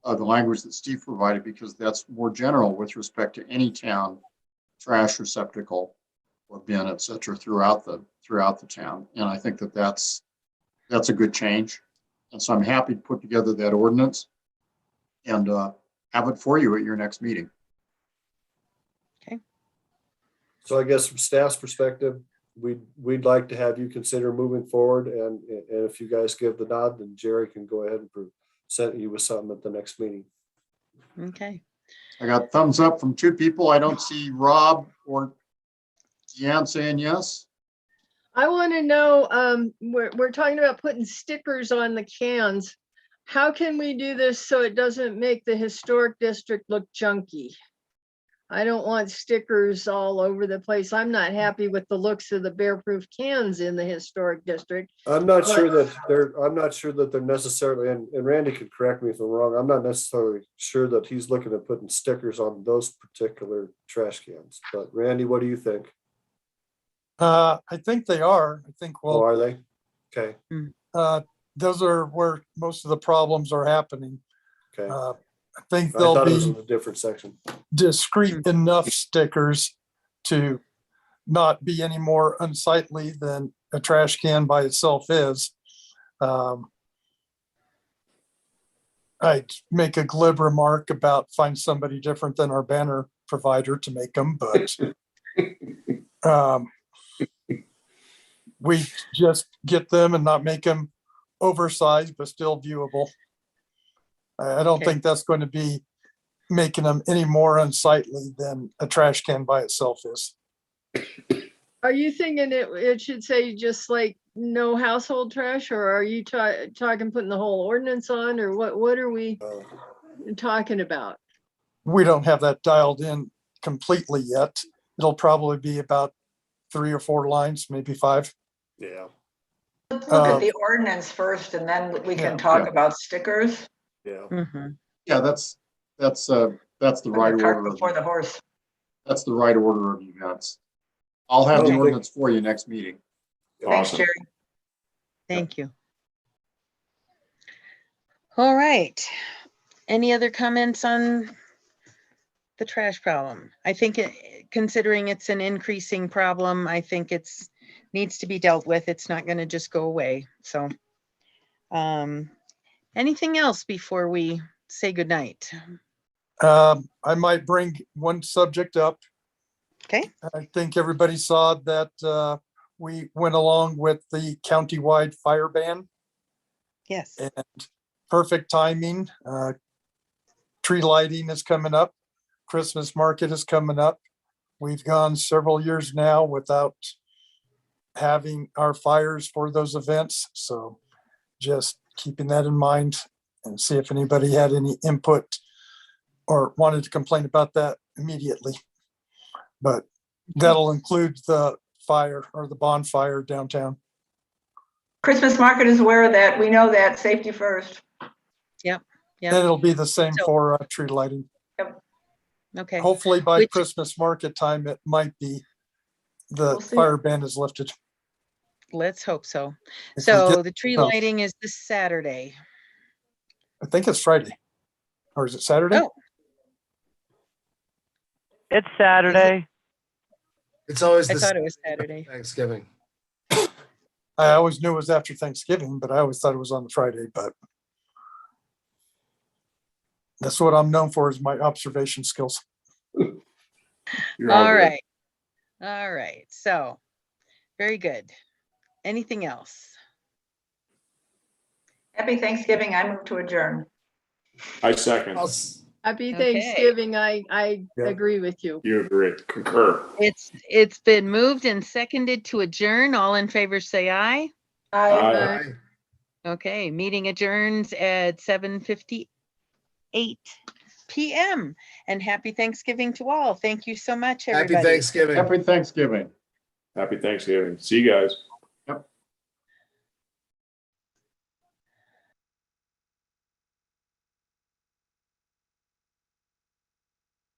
the language that Steve provided, because that's more general with respect to any town trash receptacle or bin, et cetera, throughout the town. And I think that's a good change. And so I'm happy to put together that ordinance and have it for you at your next meeting. So I guess from staff's perspective, we'd like to have you consider moving forward, and if you guys give the nod, then Jerry can go ahead and present you with something at the next meeting. Okay. I got thumbs up from 2 people. I don't see Rob or Deanne saying yes. I want to know, we're talking about putting stickers on the cans. How can we do this so it doesn't make the historic district look junky? I don't want stickers all over the place. I'm not happy with the looks of the bear-proof cans in the historic district. I'm not sure that they're necessarily, and Randy could correct me if I'm wrong, I'm not necessarily sure that he's looking at putting stickers on those particular trash cans. But Randy, what do you think? I think they are. I think, Oh, well, are they? Okay, those are where most of the problems are happening. okay. I think I they'll thought it was be in a different section. discreet enough stickers to not be any more unsightly than a trash can by itself is. I'd make a glib remark about find somebody different than our banner provider to make them, but we just get them and not make them oversized, but still viewable. I don't Okay. think that's going to be making them any more unsightly than a trash can by itself is. Are you thinking it should say just like no household trash, or are you talking putting the whole ordinance on, or what are we talking about? We don't have that dialed in completely yet. It'll probably be about 3 or 4 lines, maybe 5. Yeah, Let's look at the ordinance first and then we Yeah. can talk about stickers. yeah. Mhm. Yeah, that's the Put right the cart order. before the horse. That's the right order of events. I'll have the Okay. ordinance for you next meeting. Thanks, Awesome. Jerry. Thank you. All right. Any other comments on the trash problem? I think considering it's an increasing problem, I think it's needs to be dealt with. It's not going to just go away. So, anything else before we say goodnight? I might bring one subject up. Okay. I think everybody saw that we went along with the countywide fire ban, Yes. and perfect timing. Tree lighting is coming up. Christmas market is coming up. We've gone several years now without having our fires for those events. So just keeping that in mind and see if anybody had any input or wanted to complain about that immediately. But that'll include the fire or the bonfire downtown. Christmas market is aware of that. We know that. Safety first. Yep. And it'll be the same So- for tree lighting. Okay. Hopefully by Which- Christmas market time, it might be, the We'll see. fire ban is lifted. Let's hope so. If we So get- the tree oh. lighting is this Saturday. I think it's Friday. Or is it Saturday? Oh. It's Saturday. It's always I the thought it was Saturday. Thanksgiving. I always knew it was after Thanksgiving, but I always thought it was on the Friday, but that's what I'm known for, is my observation skills. You're All good. right. All right. So, very good. Anything else? Happy Thanksgiving. I move to adjourn. I second. Happy Okay. Thanksgiving. I Yeah. agree with you. You agree, concur. It's been moved and seconded to adjourn. All in favor say aye. Aye. Okay, meeting adjourns at 7:58 PM. And happy Thanksgiving to all. Thank you so much, Happy everybody. Thanksgiving. Happy Thanksgiving. Happy Thanksgiving. See you guys.